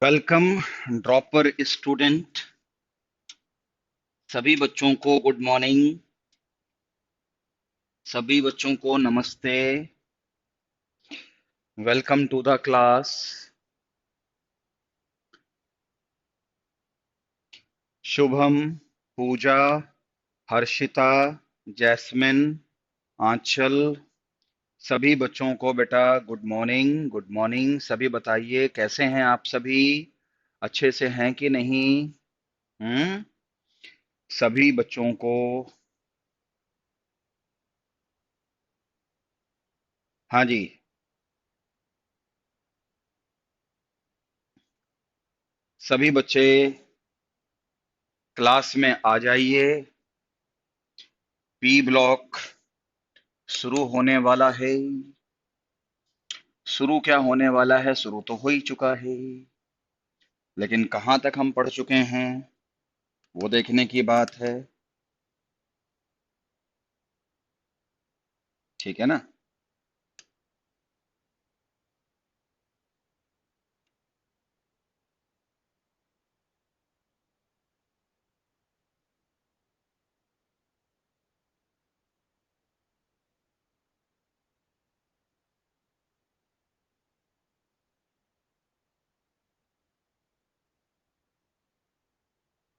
Welcome dropper student. सभी बच्चों को गुड मॉर्निंग। सभी बच्चों को नमस्ते। Welcome to the class. Shubham, Pooja, Harshita, Jasmine, Anchal, सभी बच्चों को बेटा गुड मॉर्निंग। Good morning. सभी बताइए कैसे हैं आप सभी? अच्छे से हैं कि नहीं? हम्म। सभी बच्चों को। हाँ जी। सभी बच्चे क्लास में आ जाइए। पी ब्लॉक शुरू होने वाला है। शुरू क्या होने वाला है? शुरू तो हो ही चुका है, लेकिन कहाँ तक हम पढ़ चुके हैं वो देखने की बात है। ठीक है ना?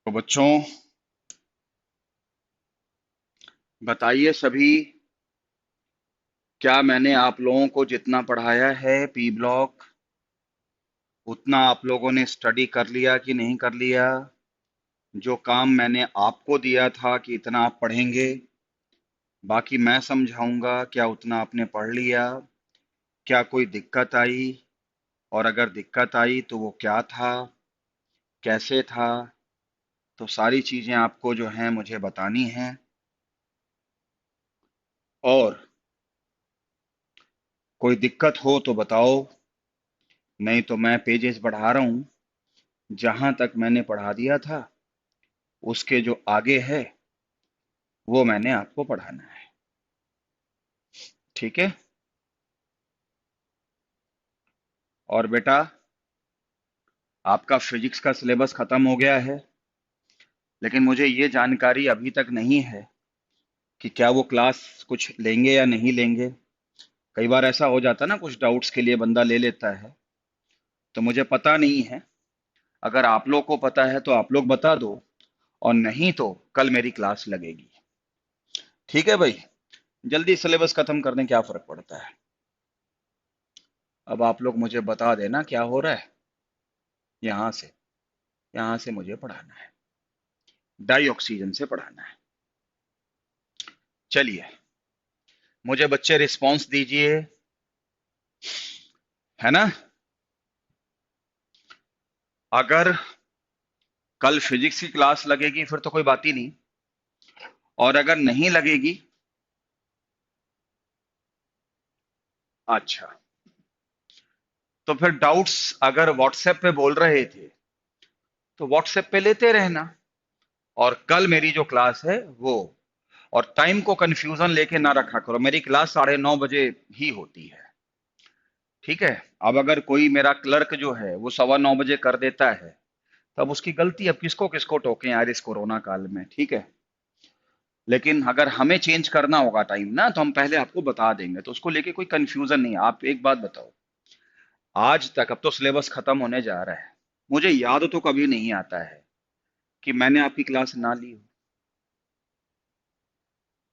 तो बच्चों बताइए सभी, क्या मैंने आप लोगों को जितना पढ़ाया है पी ब्लॉक उतना आप लोगों ने स्टडी कर लिया कि नहीं कर लिया? जो काम मैंने आपको दिया था कि इतना आप पढ़ेंगे, बाकी मैं समझाऊंगा, क्या उतना आपने पढ़ लिया? क्या कोई दिक्कत आई? और अगर दिक्कत आई तो वो क्या था, कैसे था? तो सारी चीजें आपको जो हैं मुझे बतानी हैं। और कोई दिक्कत हो तो बताओ, नहीं तो मैं पेजेस बढ़ा रहा हूं। जहां तक मैंने पढ़ा दिया था उसके जो आगे है वो मैंने आपको पढ़ाना है। ठीक है? और बेटा, आपका फिजिक्स का सिलेबस खत्म हो गया है, लेकिन मुझे ये जानकारी अभी तक नहीं है कि क्या वो क्लास कुछ लेंगे या नहीं लेंगे। कई बार ऐसा हो जाता है ना, कुछ डाउट्स के लिए बंदा ले लेता है। तो मुझे पता नहीं है। अगर आप लोग को पता है तो आप लोग बता दो, और नहीं तो कल मेरी क्लास लगेगी। ठीक है भाई? जल्दी सिलेबस खत्म करने क्या फर्क पड़ता है। अब आप लोग मुझे बता देना क्या हो रहा है। यहाँ से यहाँ से मुझे पढ़ाना है, डाई ऑक्सीजन से पढ़ाना है। चलिए, मुझे बच्चे रिस्पांस दीजिए, है ना? अगर कल फिजिक्स की क्लास लगेगी फिर तो कोई बात ही नहीं, और अगर नहीं लगेगी, अच्छा, तो फिर डाउट्स अगर व्हाट्सएप पे बोल रहे थे तो व्हाट्सएप पे लेते रहना। और कल मेरी जो क्लास है वो, और टाइम को कंफ्यूजन लेके ना रखा करो। मेरी क्लास 9:30 बजे ही होती है। ठीक है? अब अगर कोई मेरा क्लर्क जो है वो 9:15 बजे कर देता है, तब उसकी गलती। अब किसको किसको टोके यार इस कोरोना काल में। ठीक है? लेकिन अगर हमें चेंज करना होगा टाइम ना, तो हम पहले आपको बता देंगे, तो उसको लेके कोई कंफ्यूजन नहीं है। आप एक बात बताओ, आज तक, अब तो सिलेबस खत्म होने जा रहा है, मुझे याद तो कभी नहीं आता है कि मैंने आपकी क्लास ना ली हो।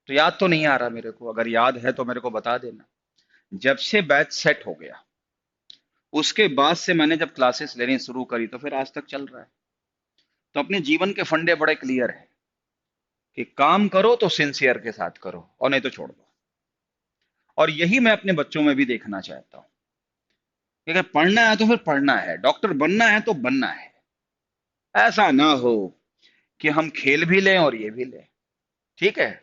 तो याद तो नहीं आ रहा मेरे को। अगर याद है तो मेरे को बता देना। जब से बैच सेट हो गया उसके बाद से मैंने जब क्लासेस लेनी शुरू करी तो फिर आज तक चल रहा है। तो अपने जीवन के फंडे बड़े क्लियर है कि काम करो तो सिंसियर के साथ करो, और नहीं तो छोड़ दो। और यही मैं अपने बच्चों में भी देखना चाहता हूँ कि अगर पढ़ना है तो फिर पढ़ना है, डॉक्टर बनना है तो बनना है। ऐसा ना हो कि हम खेल भी लें और ये भी लें। ठीक है?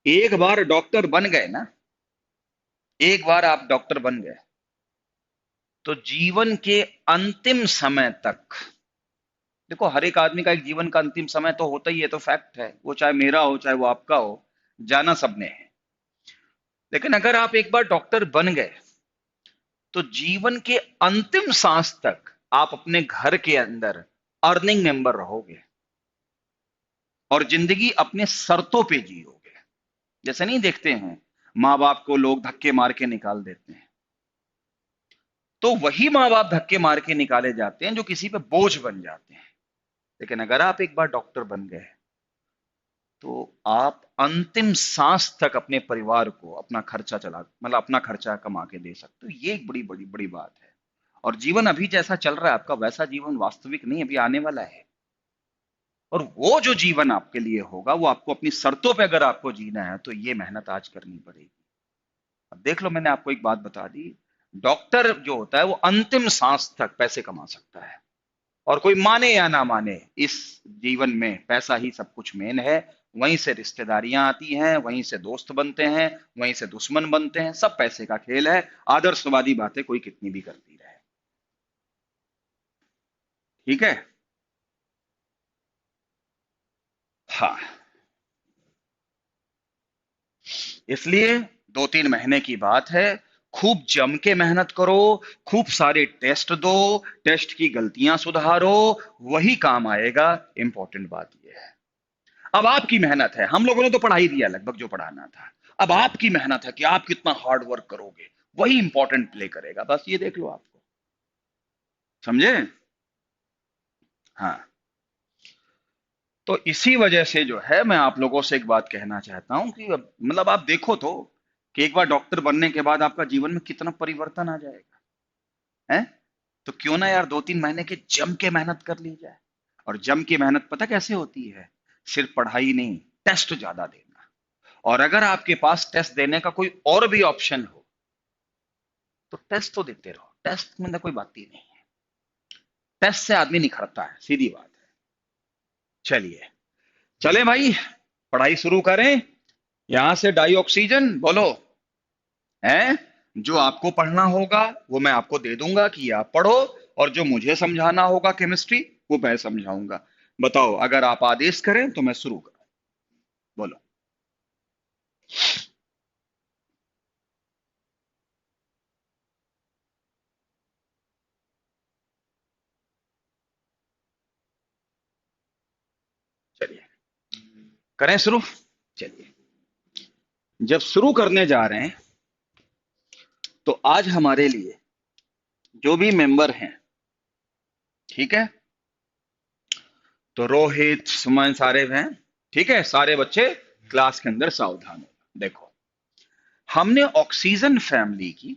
एक बार डॉक्टर बन गए ना, एक बार आप डॉक्टर बन गए तो जीवन के अंतिम समय तक, देखो हर एक आदमी का एक जीवन का अंतिम समय तो होता ही है, तो फैक्ट है वो, चाहे मेरा हो चाहे वो आपका हो, जाना सबने है। लेकिन अगर आप एक बार डॉक्टर बन गए तो जीवन के अंतिम सांस तक आप अपने घर के अंदर अर्निंग मेंबर रहोगे और जिंदगी अपने शर्तों पे जियोगे। जैसे नहीं देखते हैं, माँ बाप को लोग धक्के मार के निकाल देते हैं, तो वही माँ बाप धक्के मार के निकाले जाते हैं जो किसी पे बोझ बन जाते हैं। लेकिन अगर आप एक बार डॉक्टर बन गए तो आप अंतिम सांस तक अपने परिवार को अपना खर्चा चला, मतलब अपना खर्चा कमा के दे सकते हो। ये एक बड़ी बड़ी बड़ी बात है। और जीवन अभी जैसा चल रहा है आपका, वैसा जीवन वास्तविक नहीं अभी आने वाला है। और वो जो जीवन आपके लिए होगा वो आपको अपनी शर्तों पे अगर आपको जीना है तो ये मेहनत आज करनी पड़ेगी। अब देख लो, मैंने आपको एक बात बता दी, डॉक्टर जो होता है वो अंतिम सांस तक पैसे कमा सकता है। और कोई माने या ना माने, इस जीवन में पैसा ही सब कुछ मेन है। वहीं से रिश्तेदारियां आती हैं, वहीं से दोस्त बनते हैं, वहीं से दुश्मन बनते हैं। सब पैसे का खेल है। आदर्शवादी बातें कोई कितनी भी करती रहे। ठीक है। हाँ, इसलिए 2-3 महीने की बात है। खूब जम के मेहनत करो, खूब सारे टेस्ट दो, टेस्ट की गलतियां सुधारो, वही काम आएगा। इंपॉर्टेंट बात यह है, अब आपकी मेहनत है। हम लोगों ने तो पढ़ा ही दिया लगभग जो पढ़ाना था। अब आपकी मेहनत है कि आप कितना हार्ड वर्क करोगे, वही इंपॉर्टेंट प्ले करेगा। बस ये देख लो आपको। समझे? हाँ। तो इसी वजह से जो है मैं आप लोगों से एक बात कहना चाहता हूं कि मतलब आप देखो तो कि एक बार डॉक्टर बनने के बाद आपका जीवन में कितना परिवर्तन आ जाएगा है। तो क्यों ना यार 2-3 महीने के जम के मेहनत कर ली जाए। और जम की मेहनत पता कैसे होती है? सिर्फ पढ़ाई नहीं, टेस्ट ज्यादा देना। और अगर आपके पास टेस्ट देने का कोई और भी ऑप्शन हो तो टेस्ट तो देते रहो। टेस्ट में तो कोई बात ही नहीं है। टेस्ट से आदमी निखरता है, सीधी बात है। चलिए, चले भाई, पढ़ाई शुरू करें। यहां से डाई ऑक्सीजन बोलो है। जो आपको पढ़ना होगा वो मैं आपको दे दूंगा कि आप पढ़ो, और जो मुझे समझाना होगा केमिस्ट्री वो मैं समझाऊंगा। बताओ, अगर आप आदेश करें तो मैं शुरू करूं। बोलो। चलिए, करें शुरू। चलिए, जब शुरू करने जा रहे हैं तो आज हमारे लिए जो भी मेंबर हैं, ठीक है, तो रोहित सुमन सारे हैं। ठीक है, सारे बच्चे क्लास के अंदर सावधान हो। देखो, हमने ऑक्सीजन फैमिली की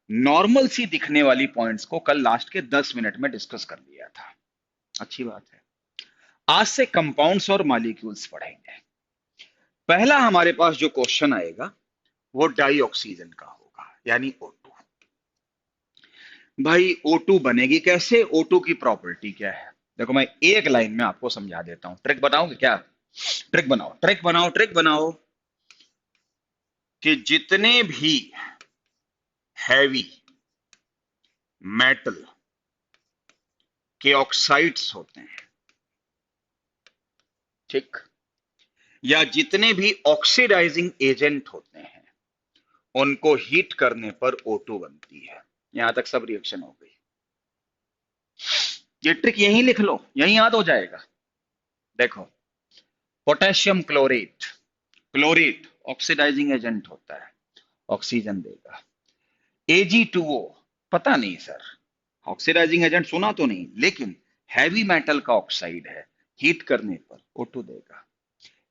नॉर्मल सी दिखने वाली पॉइंट्स को कल लास्ट के 10 मिनट में डिस्कस कर लिया था। अच्छी बात है। आज से कंपाउंड्स और मॉलिक्यूल्स पढ़ेंगे। पहला हमारे पास जो क्वेश्चन आएगा वो डाई ऑक्सीजन का होगा, यानी O2। भाई O2 बनेगी कैसे? O2 की प्रॉपर्टी क्या है? देखो, मैं एक लाइन में आपको समझा देता हूं। ट्रिक बताओगे क्या? ट्रिक बनाओ, ट्रिक बनाओ, ट्रिक बनाओ। कि जितने भी हैवी मेटल के ऑक्साइड्स होते हैं, ठीक, या जितने भी ऑक्सीडाइजिंग एजेंट होते हैं, उनको हीट करने पर O2 बनती है। यहां तक सब रिएक्शन हो गई। ये ट्रिक यहीं लिख लो, यहीं याद हो जाएगा। देखो, potassium chlorate, chlorate oxidising agent होता है, ऑक्सीजन देगा। Ag2O, पता नहीं सर, ऑक्सीडाइजिंग एजेंट सुना तो नहीं, लेकिन हैवी मेटल का ऑक्साइड है, हीट करने पर O2 देगा।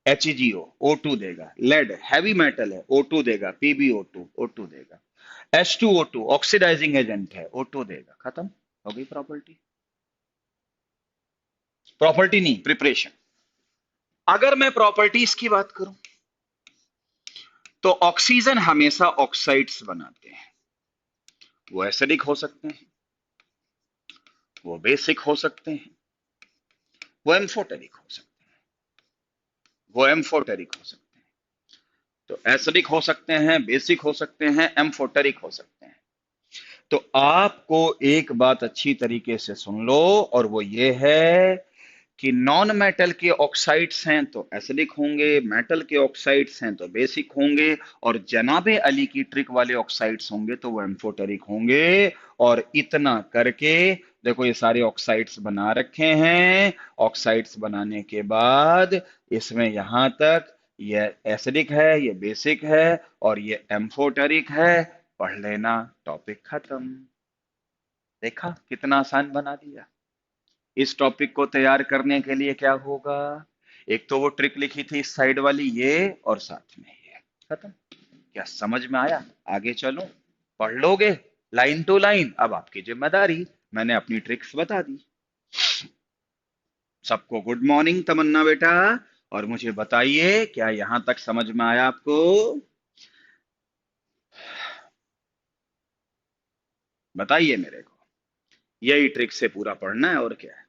HgO O2 देगा। लेड हैवी मेटल है, O2 देगा। PbO2 O2 देगा। H2O2 ऑक्सीडाइजिंग एजेंट है, O2 देगा। खत्म हो गई प्रॉपर्टी। प्रॉपर्टी नहीं, प्रिपरेशन। अगर मैं प्रॉपर्टीज की बात करूं तो ऑक्सीजन हमेशा ऑक्साइड्स बनाते हैं। वो एसिडिक हो सकते हैं, वो बेसिक हो सकते हैं, वो एम्फोटेरिक हो सकते हैं, वो एम्फोटेरिक हो सकते हैं। तो एसिडिक हो सकते हैं, बेसिक हो सकते हैं, एम्फोटेरिक हो सकते हैं। तो आपको एक बात अच्छी तरीके से सुन लो, और वो ये है कि नॉन मेटल के ऑक्साइड्स हैं तो एसिडिक होंगे, मेटल के ऑक्साइड्स हैं तो बेसिक होंगे, और जनाबे अली की ट्रिक वाले ऑक्साइड्स होंगे तो वो एम्फोटेरिक होंगे। और इतना करके देखो ये सारे ऑक्साइड्स बना रखे हैं। ऑक्साइड्स बनाने के बाद इसमें यहां तक ये एसिडिक है, ये बेसिक है, और ये एम्फोटेरिक है। पढ़ लेना, टॉपिक खत्म। देखा कितना आसान बना दिया। इस टॉपिक को तैयार करने के लिए क्या होगा? एक तो वो ट्रिक लिखी थी इस साइड वाली, ये, और साथ में ये। खत्म। क्या समझ में आया? आगे चलो, पढ़ लोगे लाइन टू लाइन। अब आपकी जिम्मेदारी, मैंने अपनी ट्रिक्स बता दी। सबको गुड मॉर्निंग तमन्ना बेटा। और मुझे बताइए, क्या यहां तक समझ में आया आपको? बताइए मेरे को। यही ट्रिक से पूरा पढ़ना है, और क्या है।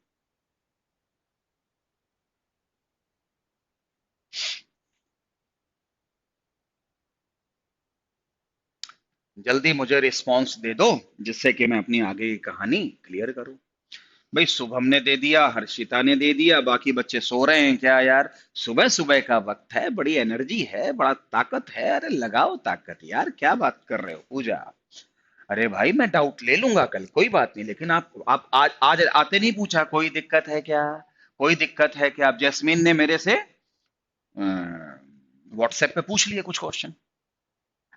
जल्दी मुझे रिस्पॉन्स दे दो, जिससे कि मैं अपनी आगे की कहानी क्लियर करूं। भाई शुभम ने दे दिया, हर्षिता ने दे दिया, बाकी बच्चे सो रहे हैं क्या यार? सुबह सुबह का वक्त है, बड़ी एनर्जी है, बड़ा ताकत है। अरे लगाओ ताकत यार, क्या बात कर रहे हो पूजा? अरे भाई मैं डाउट ले लूंगा कल, कोई बात नहीं, लेकिन आप आज आते नहीं पूछा, कोई दिक्कत है क्या? कोई दिक्कत है क्या? आप जैस्मीन ने मेरे से व्हाट्सएप पे पूछ लिए कुछ क्वेश्चन।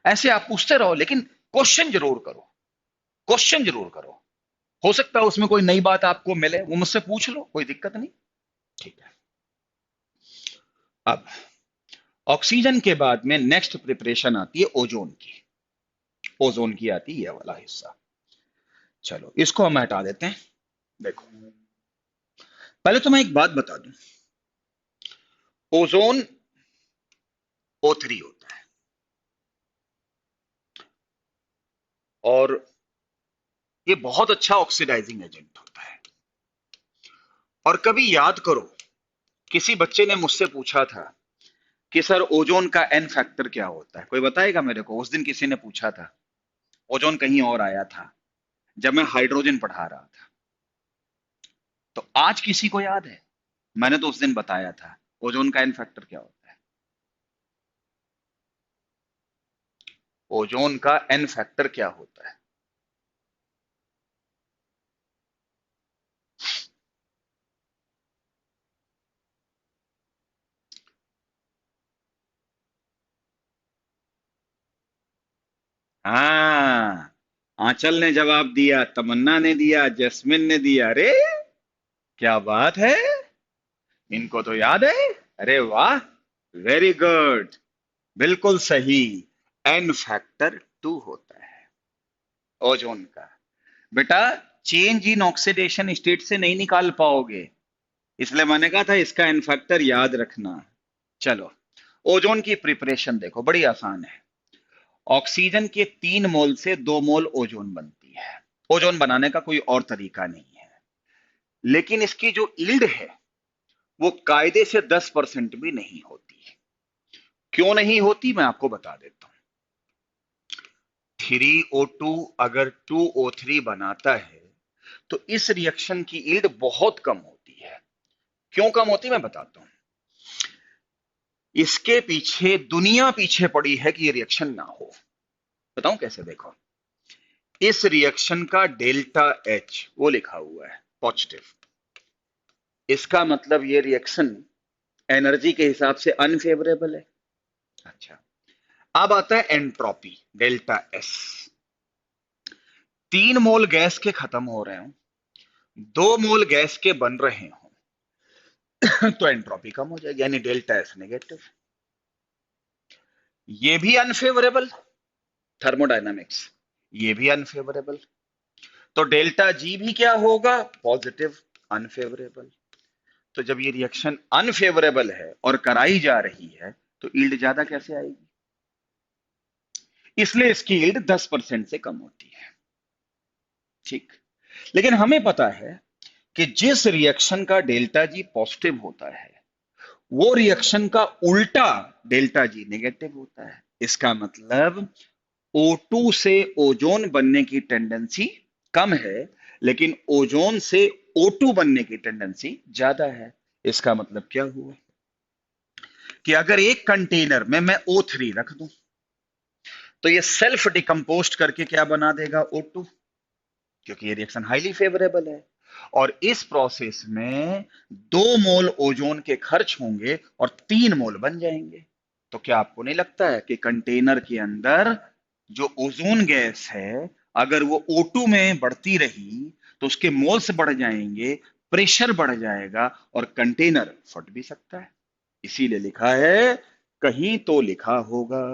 ऐसे आप पूछते रहो, लेकिन क्वेश्चन जरूर करो। क्वेश्चन जरूर करो। हो सकता है उसमें कोई नई बात आपको मिले, वो मुझसे पूछ लो, कोई दिक्कत नहीं। ठीक है। अब ऑक्सीजन के बाद में नेक्स्ट प्रिपरेशन आती है ओजोन की। ओजोन की आती है ये वाला हिस्सा। चलो इसको हम हटा देते हैं। देखो, पहले तो मैं एक बात बता दूं। ओजोन O3 होता है, और ये बहुत अच्छा ऑक्सीडाइजिंग एजेंट होता है। और कभी याद करो, किसी बच्चे ने मुझसे पूछा था कि सर ओजोन का एन फैक्टर क्या होता है? कोई बताएगा मेरे को? उस दिन किसी ने पूछा था। ओजोन कहीं और आया था, जब मैं हाइड्रोजन पढ़ा रहा था। तो आज किसी को याद है? मैंने तो उस दिन बताया था ओजोन का एन फैक्टर क्या होता है। ओजोन का एन फैक्टर क्या होता है? हाँ, आंचल ने जवाब दिया, तमन्ना ने दिया, जैस्मिन ने दिया। अरे क्या बात है, इनको तो याद है। अरे वाह, वेरी गुड, बिल्कुल सही। एन फैक्टर 2 होता है ओजोन का। बेटा, चेंज इन ऑक्सीडेशन स्टेट से नहीं निकाल पाओगे, इसलिए मैंने कहा था इसका एन फैक्टर याद रखना। चलो, ओजोन की प्रिपरेशन देखो, बड़ी आसान है। ऑक्सीजन के 3 मोल से 2 मोल ओजोन बनती है। ओजोन बनाने का कोई और तरीका नहीं है। लेकिन इसकी जो यील्ड है, वो कायदे से 10% भी नहीं होती। क्यों नहीं होती, मैं आपको बता देता हूं। 3O2 अगर 2O3 बनाता है, तो इस रिएक्शन की यील्ड बहुत कम होती है। क्यों कम होती है, मैं बताता हूं। इसके पीछे दुनिया पीछे पड़ी है कि ये रिएक्शन ना हो। बताऊं कैसे? देखो, इस रिएक्शन का डेल्टा एच वो लिखा हुआ है पॉजिटिव। इसका मतलब ये रिएक्शन एनर्जी के हिसाब से अनफेवरेबल है। अच्छा, अब आता है एंट्रोपी, डेल्टा एस। 3 मोल गैस के खत्म हो रहे हो, 2 मोल गैस के बन रहे हो, तो एंट्रोपी कम हो जाएगी, यानी डेल्टा एस नेगेटिव। ये भी अनफेवरेबल, थर्मोडायनामिक्स, ये भी अनफेवरेबल। तो डेल्टा जी भी क्या होगा? Positive, unfavourable. तो जब ये रिएक्शन अनफेवरेबल है और कराई जा रही है, तो यील्ड ज्यादा कैसे आएगी? इसलिए इसकी यील्ड 10% से कम होती है। ठीक। लेकिन हमें पता है कि जिस रिएक्शन का डेल्टा जी पॉजिटिव होता है, वो रिएक्शन का उल्टा डेल्टा जी नेगेटिव होता है। इसका मतलब O2 से ओजोन बनने की टेंडेंसी कम है, लेकिन ओजोन से O2 बनने की टेंडेंसी ज्यादा है। इसका मतलब क्या हुआ कि अगर एक कंटेनर में मैं O3 रख दूं, तो ये सेल्फ डिकम्पोस्ट करके क्या बना देगा? O2। क्योंकि ये रिएक्शन हाईली फेवरेबल है। और इस प्रोसेस में 2 मोल ओजोन के खर्च होंगे और 3 मोल बन जाएंगे। तो क्या आपको नहीं लगता है कि कंटेनर के अंदर जो ओजोन गैस है, अगर वो O2 में बढ़ती रही तो उसके मोल्स बढ़ जाएंगे, प्रेशर बढ़ जाएगा और कंटेनर फट भी सकता है। इसीलिए लिखा है, कहीं तो लिखा होगा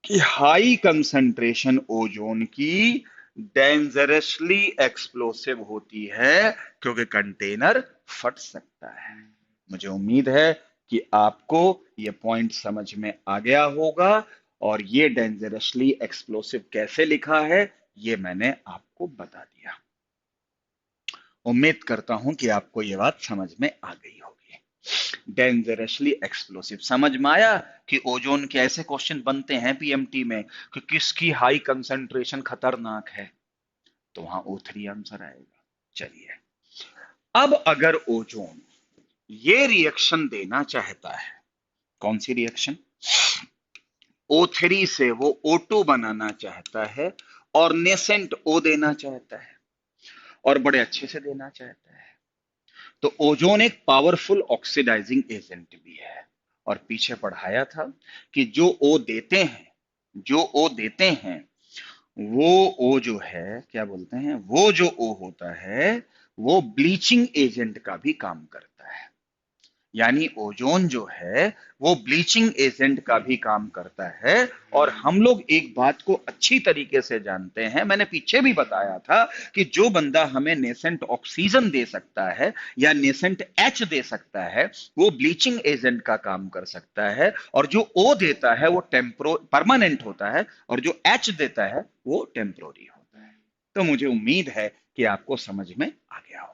कि हाई कंसंट्रेशन ओजोन की डेंजरसली एक्सप्लोसिव होती है, क्योंकि कंटेनर फट सकता है। मुझे उम्मीद है कि आपको यह पॉइंट समझ में आ गया होगा, और ये डेंजरसली एक्सप्लोसिव कैसे लिखा है ये मैंने आपको बता दिया। उम्मीद करता हूं कि आपको यह बात समझ में आ गई होगी। डेंजरसली एक्सप्लोसिव समझ में आया कि ओजोन के ऐसे क्वेश्चन बनते हैं पीएमटी में कि किसकी हाई कंसंट्रेशन खतरनाक है, तो वहां O3 आंसर आएगा। चलिए, अब अगर ओजोन ये रिएक्शन देना चाहता है, कौन सी रिएक्शन, O3 से वो O2 बनाना चाहता है और नेसेंट O देना चाहता है, और बड़े अच्छे से देना चाहता है, तो ओजोन एक पावरफुल ऑक्सीडाइजिंग एजेंट भी है। और पीछे पढ़ाया था कि जो ओ देते हैं, जो ओ देते हैं, वो ओ जो है क्या बोलते हैं, वो जो ओ होता है वो ब्लीचिंग एजेंट का भी काम करता है। यानी ओजोन जो है वो ब्लीचिंग एजेंट का भी काम करता है। और हम लोग एक बात को अच्छी तरीके से जानते हैं, मैंने पीछे भी बताया था कि जो बंदा हमें नेसेंट ऑक्सीजन दे सकता है या नेसेंट एच दे सकता है, वो ब्लीचिंग एजेंट का काम कर सकता है। और जो ओ देता है वो परमानेंट होता है, और जो एच देता है वो टेम्पोररी होता है। तो मुझे उम्मीद है कि आपको समझ में आ गया होगा।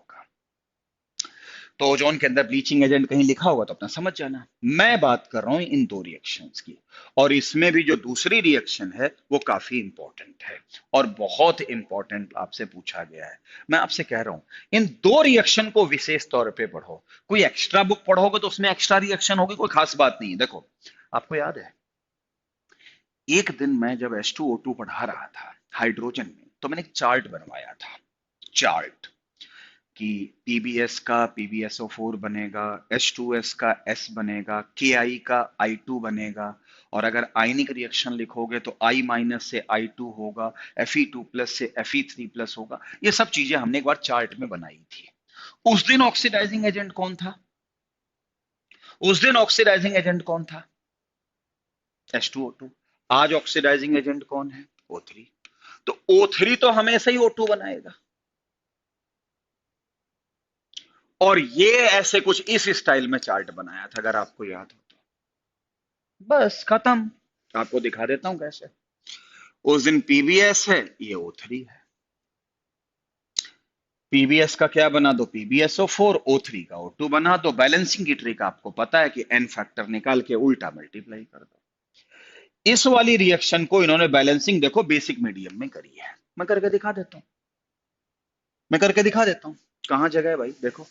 तो ओजोन के अंदर ब्लीचिंग एजेंट कहीं लिखा होगा तो अपना समझ जाना। मैं बात कर रहा हूं इन 2 रिएक्शंस की, और इसमें भी जो दूसरी रिएक्शन है वो काफी इंपॉर्टेंट है और बहुत इंपॉर्टेंट आपसे पूछा गया है। मैं आपसे कह रहा हूं इन 2 रिएक्शन को विशेष तौर पे पढ़ो। कोई एक्स्ट्रा बुक पढ़ोगे तो उसमें एक्स्ट्रा रिएक्शन होगी, कोई खास बात नहीं है। देखो, आपको याद है एक दिन मैं जब H2O2 पढ़ा रहा था हाइड्रोजन में, तो मैंने एक चार्ट बनवाया था। चार्ट कि पीबीएस का PbSO4 बनेगा, H2S का S बनेगा, Ki का I2 बनेगा, और अगर आयनिक रिएक्शन लिखोगे तो I माइनस से I2 होगा, Fe2 प्लस से Fe3 प्लस होगा। ये सब चीजें हमने एक बार चार्ट में बनाई थी। उस दिन ऑक्सीडाइजिंग एजेंट कौन था, उस दिन ऑक्सीडाइजिंग एजेंट कौन था, H2O2। आज ऑक्सीडाइजिंग एजेंट कौन है, O3। तो O3 तो हमेशा ही O2 बनाएगा। और ये ऐसे कुछ इस स्टाइल में चार्ट बनाया था, अगर आपको याद हो तो। बस खत्म। आपको दिखा देता हूं कैसे। उस दिन पीबीएस है, ये O3 है। पीबीएस का क्या बना दो, PbSO4, O3 का O2 बना दो। बैलेंसिंग की ट्रिक आपको पता है कि n फैक्टर निकाल के उल्टा मल्टीप्लाई कर दो। इस वाली रिएक्शन को इन्होंने बैलेंसिंग देखो बेसिक मीडियम में करी है। मैं करके दिखा देता हूं, मैं करके दिखा देता हूं। कहां जगह है भाई, देखो।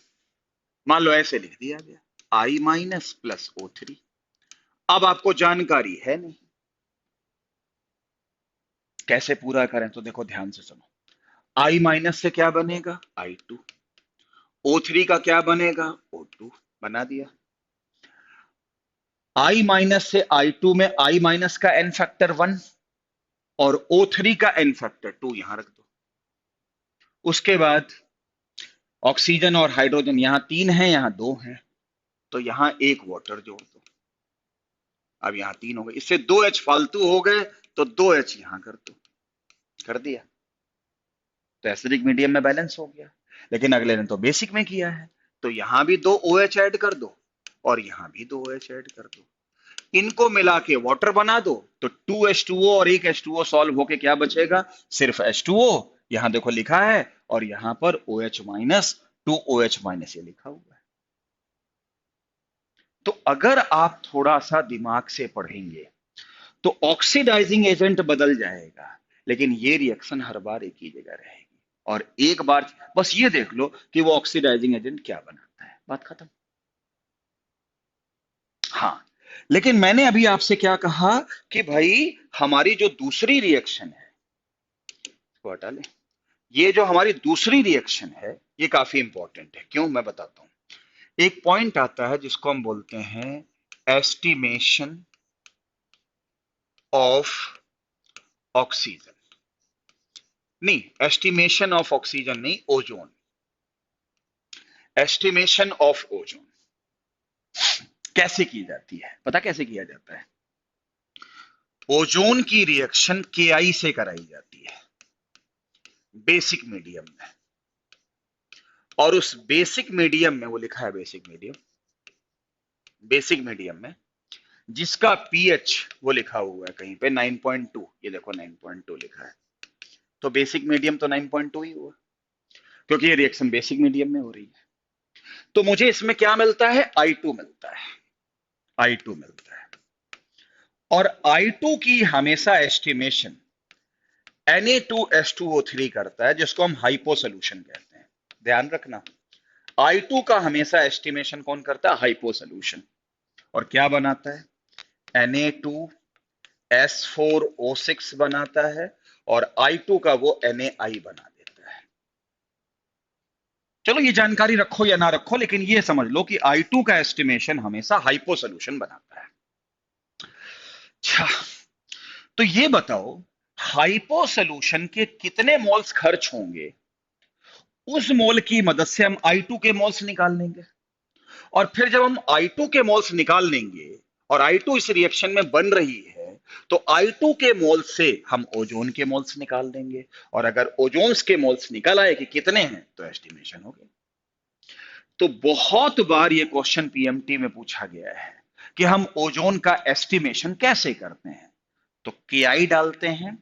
मान लो ऐसे लिख दिया गया, I माइनस प्लस O3। अब आपको जानकारी है नहीं कैसे पूरा करें, तो देखो ध्यान से सुनो। I माइनस से क्या बनेगा, I2। O3 का क्या बनेगा, O2। बना दिया। I माइनस से I2 में I माइनस का n फैक्टर 1 और O3 का n फैक्टर 2 यहां रख दो। उसके बाद ऑक्सीजन और हाइड्रोजन यहां 3 है, यहां 2 है, तो यहां एक वाटर जोड़ दो। अब यहां 3 हो गए, इससे 2H फालतू हो गए, तो 2H यहां कर दो। कर दिया, तो एसिडिक मीडियम में बैलेंस हो गया। लेकिन अगले ने तो बेसिक में किया है, तो यहां भी 2OH ऐड कर दो और यहां भी 2OH ऐड कर दो। इनको मिला के वाटर बना दो, तो 2H2O और एक H2O सॉल्व होके क्या बचेगा, सिर्फ H2O। यहां देखो लिखा है, और यहां पर OH माइनस 2OH माइनस ये लिखा हुआ है। तो अगर आप थोड़ा सा दिमाग से पढ़ेंगे तो ऑक्सीडाइजिंग एजेंट बदल जाएगा, लेकिन ये रिएक्शन हर बार एक ही जगह रहेगी। और एक बार बस ये देख लो कि वो ऑक्सीडाइजिंग एजेंट क्या बनाता है, बात खत्म। हाँ, लेकिन मैंने अभी आपसे क्या कहा कि भाई हमारी जो दूसरी रिएक्शन है, इसको हटा ले, ये जो हमारी दूसरी रिएक्शन है ये काफी इंपॉर्टेंट है। क्यों, मैं बताता हूं। एक पॉइंट आता है जिसको हम बोलते हैं एस्टिमेशन ऑफ ऑक्सीजन, नहीं एस्टिमेशन ऑफ ऑक्सीजन नहीं, ओजोन, एस्टिमेशन ऑफ ओजोन। कैसे की जाती है, पता कैसे किया जाता है? ओजोन की रिएक्शन केआई से कराई जाती है, बेसिक मीडियम में। और उस बेसिक मीडियम में, वो लिखा है बेसिक मीडियम, बेसिक मीडियम में जिसका पीएच वो लिखा हुआ है कहीं पे 9.2, ये देखो 9.2 लिखा है, तो बेसिक मीडियम तो 9.2 ही हुआ, क्योंकि ये रिएक्शन बेसिक मीडियम में हो रही है। तो मुझे इसमें क्या मिलता है, I2 मिलता है, I2 मिलता है। और I2 की हमेशा एस्टिमेशन Na2H2O3 करता है, जिसको हम हाइपो सोल्यूशन कहते हैं। ध्यान रखना, I2 का हमेशा एस्टिमेशन कौन करता है, हाइपो सोल्यूशन। और क्या बनाता है, Na2S4O6 बनाता है, और I2 का वो NaI बना देता है। चलो ये जानकारी रखो या ना रखो, लेकिन ये समझ लो कि I2 का एस्टिमेशन हमेशा हाइपो सोल्यूशन बनाता है। अच्छा, तो ये बताओ हाइपो सोल्यूशन के कितने मोल्स खर्च होंगे, उस मोल की मदद से हम I2 के मोल्स निकाल लेंगे। और फिर जब हम I2 के मोल्स निकाल लेंगे और I2 इस रिएक्शन में बन रही है, तो I2 के मोल से हम ओजोन के मोल्स निकाल देंगे। और अगर ओजोन्स के मोल्स निकल आए कि कितने हैं, तो एस्टिमेशन हो गया। तो बहुत बार ये क्वेश्चन पीएमटी में पूछा गया है कि हम ओजोन का एस्टिमेशन कैसे करते हैं। तो केआई डालते हैं,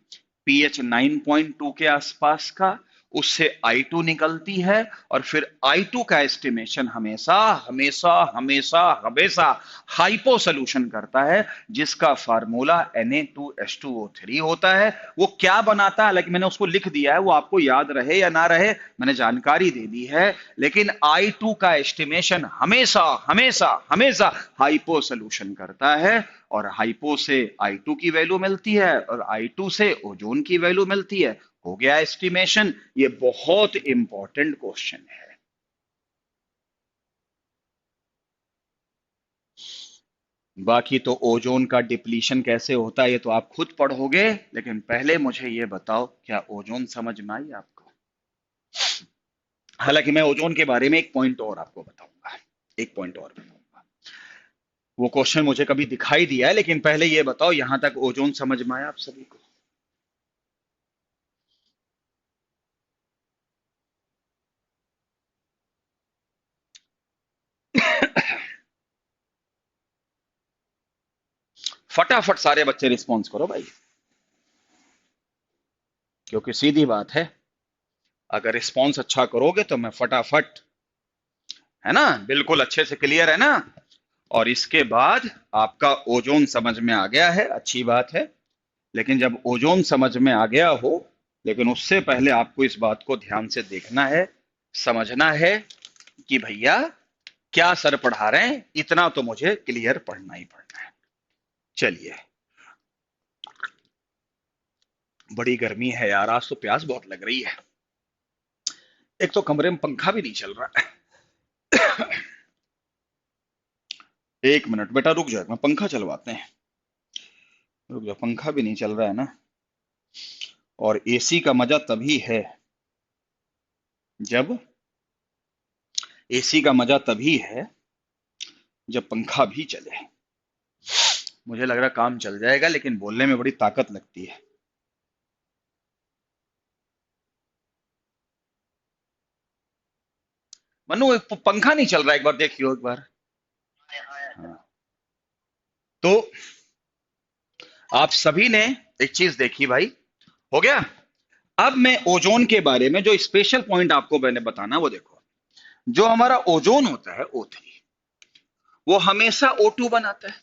पीएच 9.2 के आसपास का, उससे I2 निकलती है, और फिर I2 का एस्टिमेशन हमेशा हमेशा हमेशा हमेशा हाइपो सोल्यूशन करता है, जिसका फार्मूला Na2H2O3 होता है। वो क्या बनाता है, हालांकि मैंने उसको लिख दिया है, वो आपको याद रहे या ना रहे, मैंने जानकारी दे दी है, लेकिन I2 का एस्टिमेशन हमेशा हमेशा हमेशा हाइपो सोल्यूशन करता है। और हाइपो से I2 की वैल्यू मिलती है, और I2 से ओजोन की वैल्यू मिलती है, हो गया एस्टिमेशन। ये बहुत इंपॉर्टेंट क्वेश्चन है। बाकी तो ओजोन का डिप्लीशन कैसे होता है ये तो आप खुद पढ़ोगे, लेकिन पहले मुझे ये बताओ, क्या ओजोन समझ में आई आपको? हालांकि मैं ओजोन के बारे में एक पॉइंट और आपको बताऊंगा, एक पॉइंट और बताऊंगा। वो क्वेश्चन मुझे कभी दिखाई दिया है, लेकिन पहले ये बताओ यहां तक ओजोन समझ में आया आप सभी को? फटाफट सारे बच्चे रिस्पॉन्स करो भाई, क्योंकि सीधी बात है, अगर रिस्पॉन्स अच्छा करोगे तो मैं फटाफट, है ना, बिल्कुल अच्छे से क्लियर है ना। और इसके बाद आपका ओजोन समझ में आ गया है, अच्छी बात है। लेकिन जब ओजोन समझ में आ गया हो, लेकिन उससे पहले आपको इस बात को ध्यान से देखना है, समझना है कि भैया क्या सर पढ़ा रहे हैं, इतना तो मुझे क्लियर पढ़ना ही पड़ना है। चलिए, बड़ी गर्मी है यार, आज तो प्यास बहुत लग रही है। एक तो कमरे में पंखा भी नहीं चल रहा है। एक मिनट बेटा रुक जाओ, मैं पंखा चलवाते हैं, रुक जाओ, पंखा भी नहीं चल रहा है ना। और एसी का मजा तभी है जब, एसी का मजा तभी है जब पंखा भी चले। मुझे लग रहा काम चल जाएगा, लेकिन बोलने में बड़ी ताकत लगती है। मनु एक पंखा नहीं चल रहा, एक बार देखियो एक बार। हाँ। तो आप सभी ने एक चीज देखी भाई, हो गया। अब मैं ओजोन के बारे में जो स्पेशल पॉइंट आपको मैंने बताना, वो देखो। जो हमारा ओजोन होता है O3, वो हमेशा O2 बनाता है,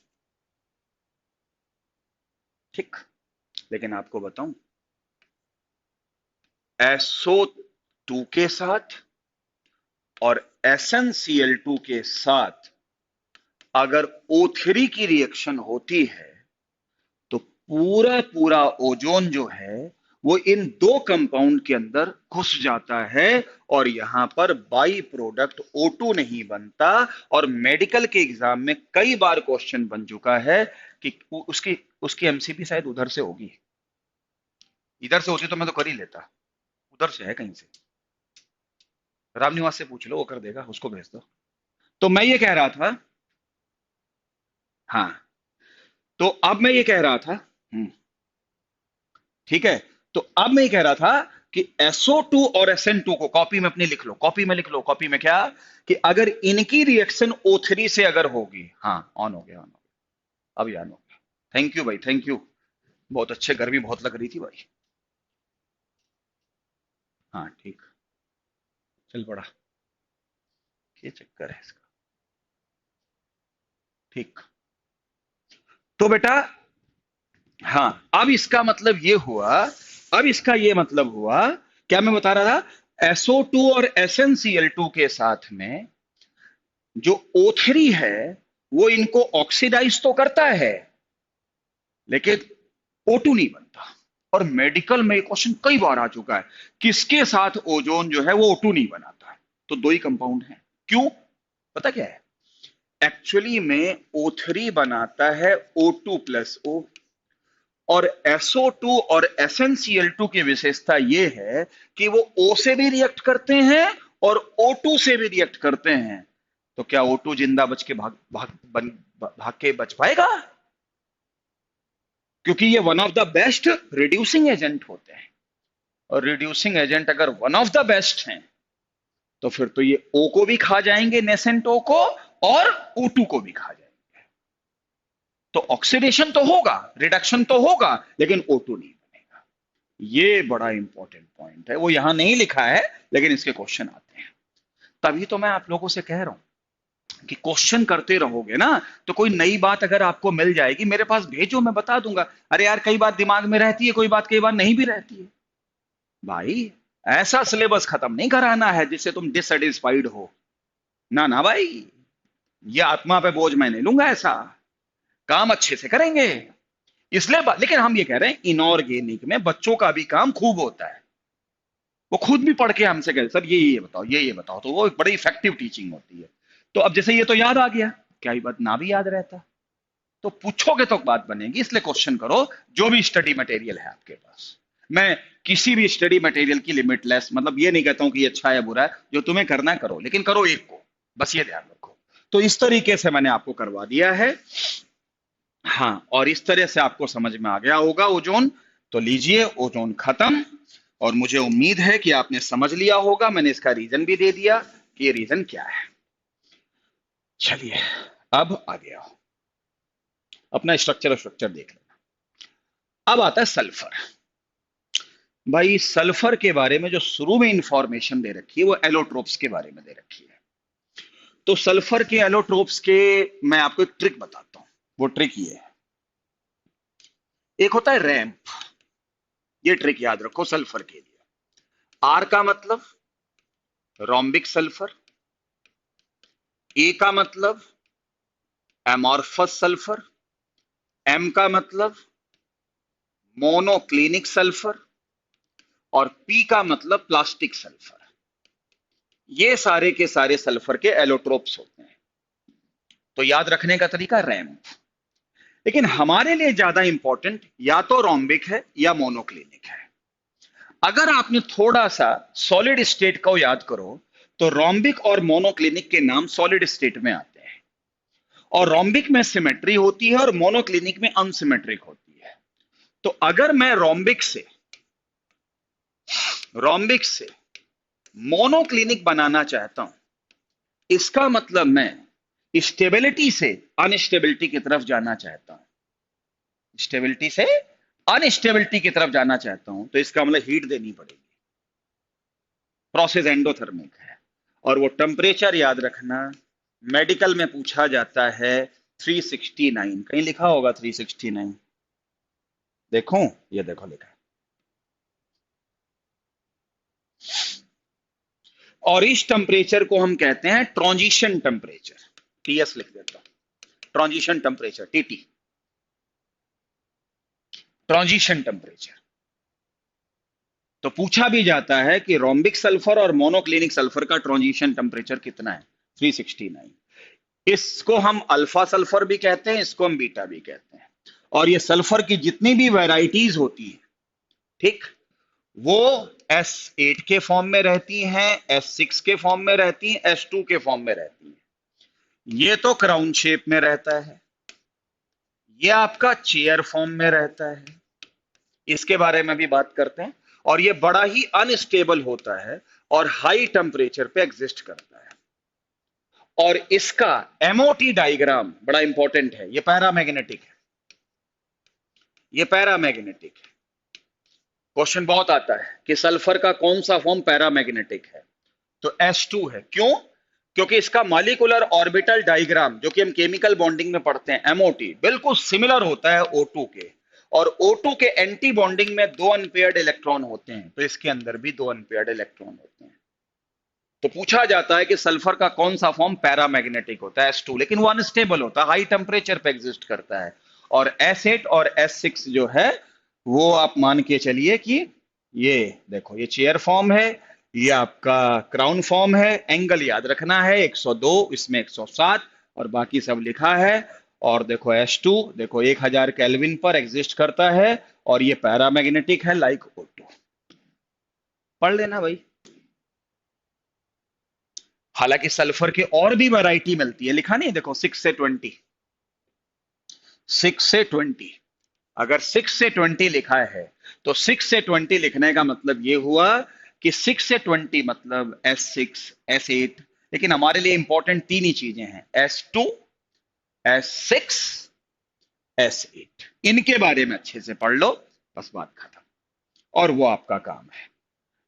ठीक। लेकिन आपको बताऊं, SO2 के साथ और SnCl2 के साथ अगर O3 की रिएक्शन होती है, तो पूरा पूरा ओजोन जो है वो इन दो कंपाउंड के अंदर घुस जाता है और यहां पर बाई प्रोडक्ट O2 नहीं बनता। और मेडिकल के एग्जाम में कई बार क्वेश्चन बन चुका है कि उसकी उसकी एमसीपी शायद उधर से होगी, इधर से होती तो मैं तो कर ही लेता, उधर से है कहीं से। रामनिवास से पूछ लो, वो कर देगा, उसको भेज दो। तो मैं ये कह रहा था, हाँ, तो अब मैं ये कह रहा था, ठीक है, तो अब मैं ये कह रहा था कि SO2 और SN2 को कॉपी में अपनी लिख लो, कॉपी में लिख लो। कॉपी में क्या, कि अगर इनकी रिएक्शन O3 से अगर होगी, हाँ ऑन हो गया, ऑन हो गया, अब ऑन हो गया। थैंक यू भाई, थैंक यू, बहुत अच्छे, गर्मी बहुत लग रही थी भाई। हाँ ठीक, चल पड़ा, ये चक्कर है इसका। ठीक, तो बेटा, हाँ, अब इसका मतलब ये हुआ, अब इसका ये मतलब हुआ, क्या मैं बता रहा था, SO2 और SnCl2 के साथ में जो O3 है वो इनको ऑक्सीडाइज तो करता है लेकिन O2 नहीं बनता। और मेडिकल में क्वेश्चन कई बार आ चुका है, किसके साथ ओजोन जो है वो O2 नहीं बनाता। तो दो ही कंपाउंड हैं, क्यों, पता क्या है, एक्चुअली में O3 बनाता है O2 प्लस O, और SO2 और SnCl2 की विशेषता ये है कि वो O से भी रिएक्ट करते हैं और O2 से भी रिएक्ट करते हैं। तो क्या O2 जिंदा बच के भाग के बच पाएगा, क्योंकि ये one of the best reducing agent होते हैं। और रिड्यूसिंग एजेंट अगर वन ऑफ द बेस्ट हैं तो फिर तो ये O को भी खा जाएंगे, नेसेंट O को, और O2 को भी खा जाएंगे। तो ऑक्सीडेशन तो होगा, रिडक्शन तो होगा, लेकिन O2 नहीं बनेगा। ये बड़ा इंपॉर्टेंट पॉइंट है, वो यहां नहीं लिखा है लेकिन इसके क्वेश्चन आते हैं। तभी तो मैं आप लोगों से कह रहा हूं कि क्वेश्चन करते रहोगे ना तो कोई नई बात अगर आपको मिल जाएगी मेरे पास भेजो, मैं बता दूंगा। अरे यार, कई बात दिमाग में रहती है, कोई बात कई बार नहीं भी रहती है। भाई, ऐसा सिलेबस खत्म नहीं कराना है जिससे तुम डिससेटिस्फाइड हो, ना ना भाई, ये आत्मा पे बोझ मैं नहीं लूंगा, ऐसा काम अच्छे से करेंगे। इसलिए लेकिन हम ये कह रहे हैं इनऑर्गेनिक में बच्चों का भी काम खूब होता है, वो खुद भी पढ़ के हमसे कहते सर ये बताओ, ये बताओ, तो वो बड़ी इफेक्टिव टीचिंग होती है। तो अब जैसे ये तो याद आ गया, क्या ही बात ना भी याद रहता, तो पूछोगे तो बात बनेगी, इसलिए क्वेश्चन करो जो भी स्टडी मटेरियल है आपके पास। मैं किसी भी स्टडी मटेरियल की लिमिटलेस, मतलब ये नहीं कहता हूं कि ये अच्छा है बुरा है, जो तुम्हें करना है करो, लेकिन करो एक को, बस ये ध्यान रखो। तो इस तरीके से मैंने आपको करवा दिया है, हाँ, और इस तरह से आपको समझ में आ गया होगा ओजोन। तो लीजिए, ओजोन खत्म, और मुझे उम्मीद है कि आपने समझ लिया होगा, मैंने इसका रीजन भी दे दिया कि ये रीजन क्या है। चलिए, अब आ गया, अपना स्ट्रक्चर देख लेना। अब आता है सल्फर। भाई, सल्फर के बारे में जो शुरू में इंफॉर्मेशन दे रखी है वो एलोट्रोप्स के बारे में दे रखी है। तो सल्फर के एलोट्रोप्स के मैं आपको एक ट्रिक बताता हूं। वो ट्रिक ये है, एक होता है रैंप, ये ट्रिक याद रखो सल्फर के लिए। आर का मतलब रोम्बिक सल्फर, ए का मतलब एमॉर्फस सल्फर, एम का मतलब मोनोक्लिनिक सल्फर, और पी का मतलब प्लास्टिक सल्फर। ये सारे के सारे सल्फर के एलोट्रोप्स होते हैं। तो याद रखने का तरीका रैंप। लेकिन हमारे लिए ज्यादा इंपॉर्टेंट या तो रोम्बिक है या मोनोक्लिनिक है। अगर आपने थोड़ा सा सॉलिड स्टेट को याद करो तो रोम्बिक और मोनोक्लिनिक के नाम सॉलिड स्टेट में आते हैं, और रोम्बिक में सिमेट्री होती है और मोनोक्लिनिक में अनसिमेट्रिक होती है। तो अगर मैं रोम्बिक से मोनोक्लिनिक बनाना चाहता हूं, इसका मतलब मैं स्टेबिलिटी से अनस्टेबिलिटी की तरफ जाना चाहता हूं, स्टेबिलिटी से अनस्टेबिलिटी की तरफ जाना चाहता हूं, तो इसका मतलब हीट देनी पड़ेगी। प्रोसेस एंडोथर्मिक है, और वो टेम्परेचर याद रखना, मेडिकल में पूछा जाता है 369, कहीं लिखा होगा 369, देखो, ये देखो लिखा है। और इस टेम्परेचर को हम कहते हैं ट्रांजिशन टेम्परेचर, टीएस लिख देता हूं, transition temperature, TT, transition temperature. तो पूछा भी जाता है कि रोम्बिक सल्फर और मोनोक्लिनिक सल्फर का ट्रांजिशन टेम्परेचर कितना है, 369। इसको हम अल्फा सल्फर भी कहते हैं, इसको हम बीटा भी कहते हैं। और ये सल्फर की जितनी भी वैरायटीज होती है, ठीक, वो S8 के फॉर्म में रहती हैं, S6 के फॉर्म में रहती हैं, S2 के फॉर्म में रहती हैं। ये तो क्राउन शेप में रहता है, ये आपका चेयर फॉर्म में रहता है, इसके बारे में भी बात करते हैं। और ये बड़ा ही अनस्टेबल होता है और हाई टेम्परेचर पे एग्जिस्ट करता है। और इसका एमओटी डायग्राम बड़ा इंपॉर्टेंट है, ये पैरामैग्नेटिक है, ये पैरामैग्नेटिक है। क्वेश्चन बहुत आता है कि सल्फर का कौन सा फॉर्म पैरामैग्नेटिक है, तो S2 है। क्यों? क्योंकि इसका मॉलिक्यूलर ऑर्बिटल डायग्राम, जो कि हम केमिकल बॉन्डिंग में पढ़ते हैं, एमओटी, बिल्कुल सिमिलर होता है O2 के। और O2 के एंटी बॉन्डिंग में 2 अनपेयर्ड इलेक्ट्रॉन होते हैं, तो इसके अंदर भी 2 अनपेयर्ड इलेक्ट्रॉन होते हैं। तो पूछा जाता है कि सल्फर का कौन सा फॉर्म पैरामैग्नेटिक होता है, S2, लेकिन वो अनस्टेबल होता है, हाई टेम्परेचर पे एग्जिस्ट करता है। और S8 और S6 जो है, वो आप मान के चलिए कि ये देखो, ये चेयर फॉर्म है, ये आपका क्राउन फॉर्म है। एंगल याद रखना है 102, इसमें 107, और बाकी सब लिखा है। और देखो S2, देखो 1000 केल्विन पर एग्जिस्ट करता है, और ये पैरामैग्नेटिक है लाइक O2। पढ़ लेना भाई। हालांकि सल्फर के और भी वैरायटी मिलती है, लिखा नहीं, देखो 6 से 20, 6 से 20। अगर 6 से 20 लिखा है, तो 6 से 20 लिखने का मतलब ये हुआ कि 6 से 20 मतलब S6, S8। लेकिन हमारे लिए इंपॉर्टेंट तीन ही चीजें हैं, S2, S6, S8। इनके बारे में अच्छे से पढ़ लो, बस बात खत्म। और वो आपका काम है।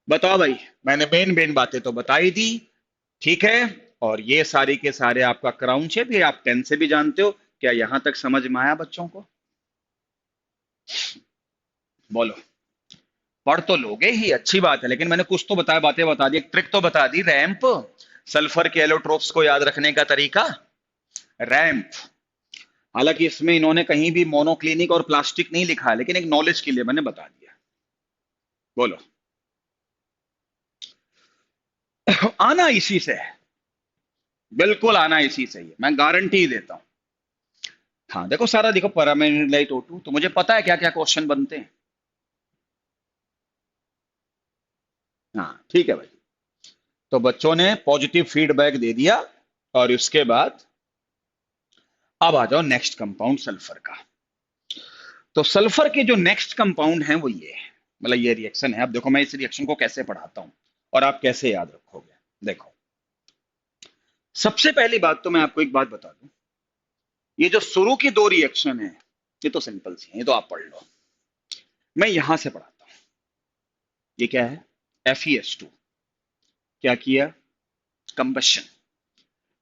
बताओ भाई, मैंने मेन मेन बातें तो बता ही दी, ठीक है। और ये सारी के सारे आपका क्राउन शेप, ये आप 10 से भी जानते हो। क्या यहां तक समझ में आया बच्चों को? बोलो। पढ़ तो लोगे ही, अच्छी बात है, लेकिन मैंने कुछ तो बताया, बातें बता दी, एक ट्रिक तो बता दी, रैंप, सल्फर के एलोट्रोप्स को याद रखने का तरीका, रैंप। हालांकि इसमें इन्होंने कहीं भी मोनोक्लिनिक और प्लास्टिक नहीं लिखा है, लेकिन एक नॉलेज के लिए मैंने बता दिया। बोलो। आना इसी से है, बिल्कुल आना इसी से ही है, मैं गारंटी देता हूं। हाँ देखो, सारा देखो, पैरामैग्नेटाइट O2, तो मुझे पता है क्या क्या क्वेश्चन बनते हैं। हाँ ठीक है भाई। तो बच्चों ने पॉजिटिव फीडबैक दे दिया, और उसके बाद अब आ जाओ नेक्स्ट कंपाउंड सल्फर का। तो सल्फर के जो नेक्स्ट कंपाउंड हैं वो ये है, मतलब ये रिएक्शन है। अब देखो मैं इस रिएक्शन को कैसे पढ़ाता हूं और आप कैसे याद रखोगे। देखो, सबसे पहली बात तो मैं आपको एक बात बता दूं, ये जो शुरू की दो रिएक्शन है, ये तो सिंपल सी है, ये तो आप पढ़ लो। मैं यहां से पढ़ाता हूं। ये क्या है? FeS2। क्या किया? कंबशन।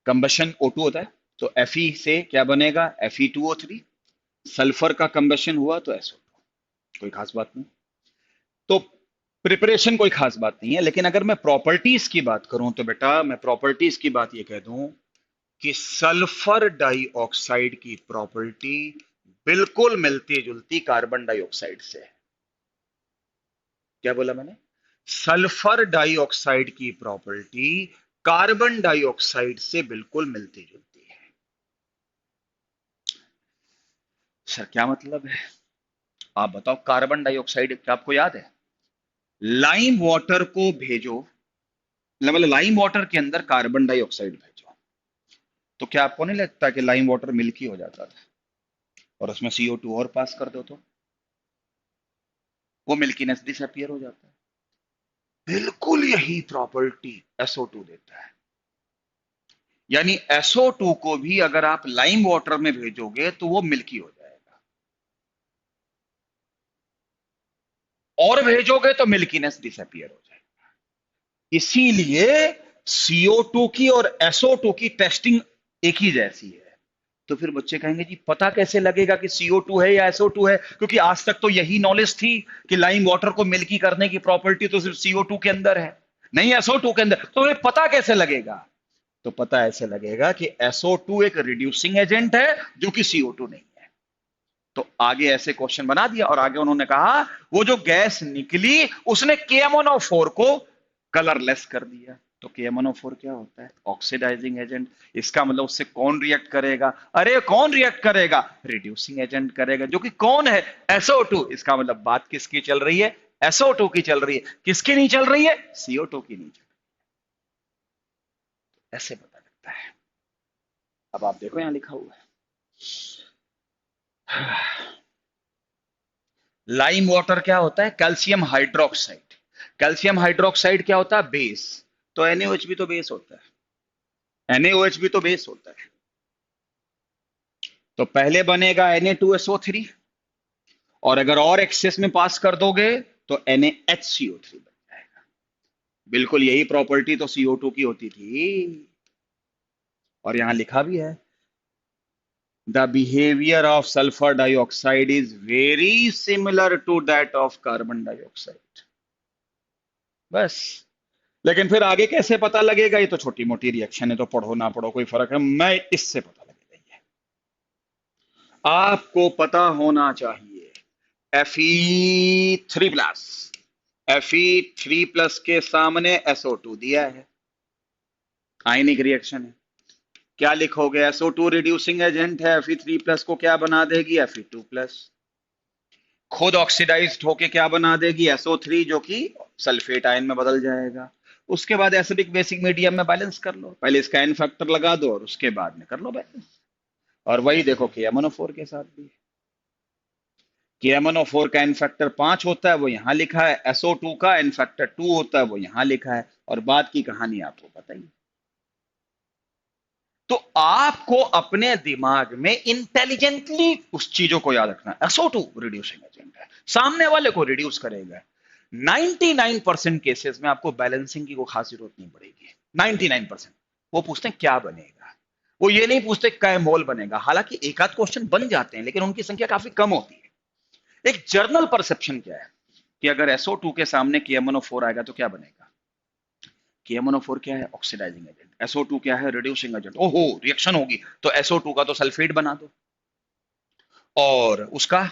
कंबशन O2 होता है, तो Fe से क्या बनेगा? Fe2O3। सल्फर का कंबशन हुआ तो SO2। कोई खास बात नहीं। तो प्रिपरेशन कोई खास बात नहीं है, लेकिन अगर मैं प्रॉपर्टीज की बात करूं, तो बेटा मैं प्रॉपर्टीज की बात ये कह दूं कि सल्फर डाइऑक्साइड की प्रॉपर्टी बिल्कुल मिलती जुलती कार्बन डाइऑक्साइड से है। क्या बोला मैंने? सल्फर डाइऑक्साइड की प्रॉपर्टी कार्बन डाइऑक्साइड से बिल्कुल मिलती जुलती है। सर क्या मतलब है? आप बताओ। कार्बन डाइऑक्साइड क्या आपको याद है? लाइम वाटर को भेजो, मतलब लाइम वाटर के अंदर कार्बन डाइऑक्साइड भेजो, तो क्या आपको नहीं लगता कि लाइम वाटर मिल्की हो जाता था? और उसमें CO2 और पास कर दो तो वो मिल्कीनेस डिसअपियर हो जाता है। बिल्कुल यही प्रॉपर्टी SO2 देता है। यानी SO2 को भी अगर आप लाइम वाटर में भेजोगे तो वो मिल्की हो जाएगा, और भेजोगे तो मिल्कीनेस डिसअपियर हो जाएगा। इसीलिए CO2 की और SO2 की टेस्टिंग एक ही जैसी है। तो फिर बच्चे कहेंगे जी पता कैसे लगेगा कि CO2 है या SO2 है? क्योंकि आज तक तो यही नॉलेज थी कि लाइम वाटर को मिल्की करने की प्रॉपर्टी तो सिर्फ CO2 के अंदर है, नहीं SO2 के अंदर। तो ये पता कैसे लगेगा? तो पता ऐसे लगेगा कि SO2 एक रिड्यूसिंग एजेंट है, जो कि CO2 नहीं है। तो आगे ऐसे क्वेश्चन बना दिया और आगे उन्होंने कहा वो जो गैस निकली उसने KMnO4 को कलरलेस कर दिया। तो KMnO4 क्या होता है? Oxidising agent. इसका मतलब उससे कौन रिएक्ट करेगा? अरे कौन रिएक्ट करेगा? रिड्यूसिंग एजेंट करेगा, जो कि कौन है? SO2। इसका मतलब बात किसकी चल रही है? SO2 की चल रही है। किसकी नहीं चल रही है? CO2 की नहीं चल रही। ऐसे पता लगता है। अब आप देखो यहां लिखा हुआ है, लाइम वाटर क्या होता है? Calcium hydroxide. कैल्शियम हाइड्रोक्साइड क्या होता है? बेस। तो NaOH भी तो बेस होता है। NaOH भी तो बेस होता है। तो पहले बनेगा Na2SO3, और अगर और एक्सेस में पास कर दोगे तो NaHCO3 बन जाएगा। बिल्कुल यही प्रॉपर्टी तो CO2 की होती थी, और यहां लिखा भी है, the behaviour of sulphur dioxide is very similar to that of carbon dioxide. बस। लेकिन फिर आगे कैसे पता लगेगा? ये तो छोटी मोटी रिएक्शन है, तो पढ़ो ना पढ़ो कोई फर्क है, मैं इससे पता लगेगा। ये आपको पता होना चाहिए। Fe3+, Fe3+ के सामने SO2 दिया है, आयनिक रिएक्शन है। क्या लिखोगे? SO2 रिड्यूसिंग एजेंट है, Fe3+ को क्या बना देगी? Fe2+। खुद ऑक्सीडाइज्ड होके क्या बना देगी? SO3, जो कि सल्फेट आयन में बदल जाएगा। उसके बाद एसिडिक बेसिक मीडियम में बैलेंस कर लो, पहले इसका एन फैक्टर लगा दो और उसके बाद में कर लो बैलेंस। और वही देखो KMnO4 के साथ भी, KMnO4 का एन फैक्टर 5 होता है, वो यहां लिखा है। SO2 का एन फैक्टर 2 होता है, वो यहां लिखा है। और बाद की कहानी आपको पता ही है। तो आपको अपने दिमाग में इंटेलिजेंटली उस चीजों को याद रखना है। SO2 रिड्यूसिंग एजेंट है, सामने वाले को रिड्यूस करेगा। 99% केसेस में आपको बैलेंसिंग की कोई खास जरूरत नहीं पड़ेगी। 99%। वो पूछते हैं क्या बनेगा, वो ये नहीं पूछते क्या मोल बनेगा। हालांकि एक आध क्वेश्चन बन जाते हैं, लेकिन उनकी संख्या काफी कम होती है। एक जर्नल परसेप्शन क्या है कि अगर SO2 के सामने KMnO4 आएगा तो क्या बनेगा? KMnO4 क्या है? Oxidising agent. SO2 क्या है? Reducing agent. ओहो, रिएक्शन होगी तो SO2 का तो सल्फेट बना दो, और उसका,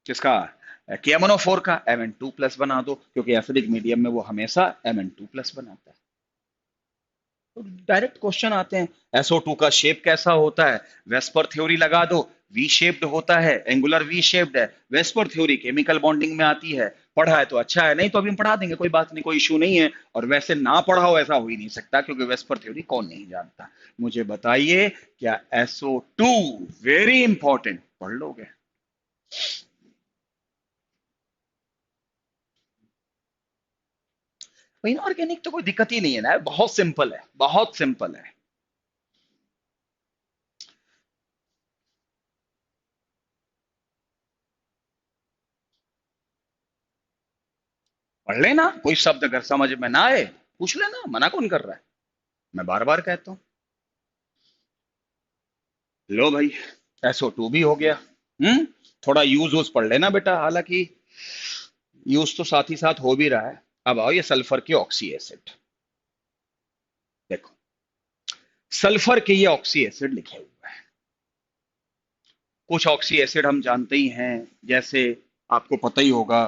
किसका? KMnO4 का Mn2+ बना दो, क्योंकि एसिडिक मीडियम में वो हमेशा Mn2+ बनाता है। तो डायरेक्ट क्वेश्चन आते हैं, SO2 का शेप कैसा होता है? वेस्पर थ्योरी लगा दो, वी शेप्ड होता है, एंगुलर वी शेप्ड है। वेस्पर थ्योरी केमिकल बॉन्डिंग में आती है। पढ़ा है तो अच्छा है, नहीं तो अभी हम पढ़ा देंगे, कोई बात नहीं, कोई इशू नहीं है। और वैसे ना पढ़ा हो ऐसा हो ही नहीं सकता, क्योंकि वेस्पर थ्योरी कौन नहीं जानता। मुझे बताइए, क्या SO2 वेरी इंपॉर्टेंट पढ़ लोगे? इनऑर्गेनिक तो कोई दिक्कत ही नहीं है ना, बहुत सिंपल है, बहुत सिंपल है। पढ़ लेना, कोई शब्द अगर समझ में ना आए पूछ लेना, मना कौन कर रहा है? मैं बार बार कहता हूं। लो भाई, SO2 भी हो गया। हम्म। थोड़ा यूज पढ़ लेना बेटा, हालांकि यूज तो साथ ही साथ हो भी रहा है। अब आओ ये सल्फर के ऑक्सी एसिड देखो। सल्फर के ये ऑक्सी एसिड लिखे हुए हैं। कुछ ऑक्सी एसिड हम जानते ही हैं, जैसे आपको पता ही होगा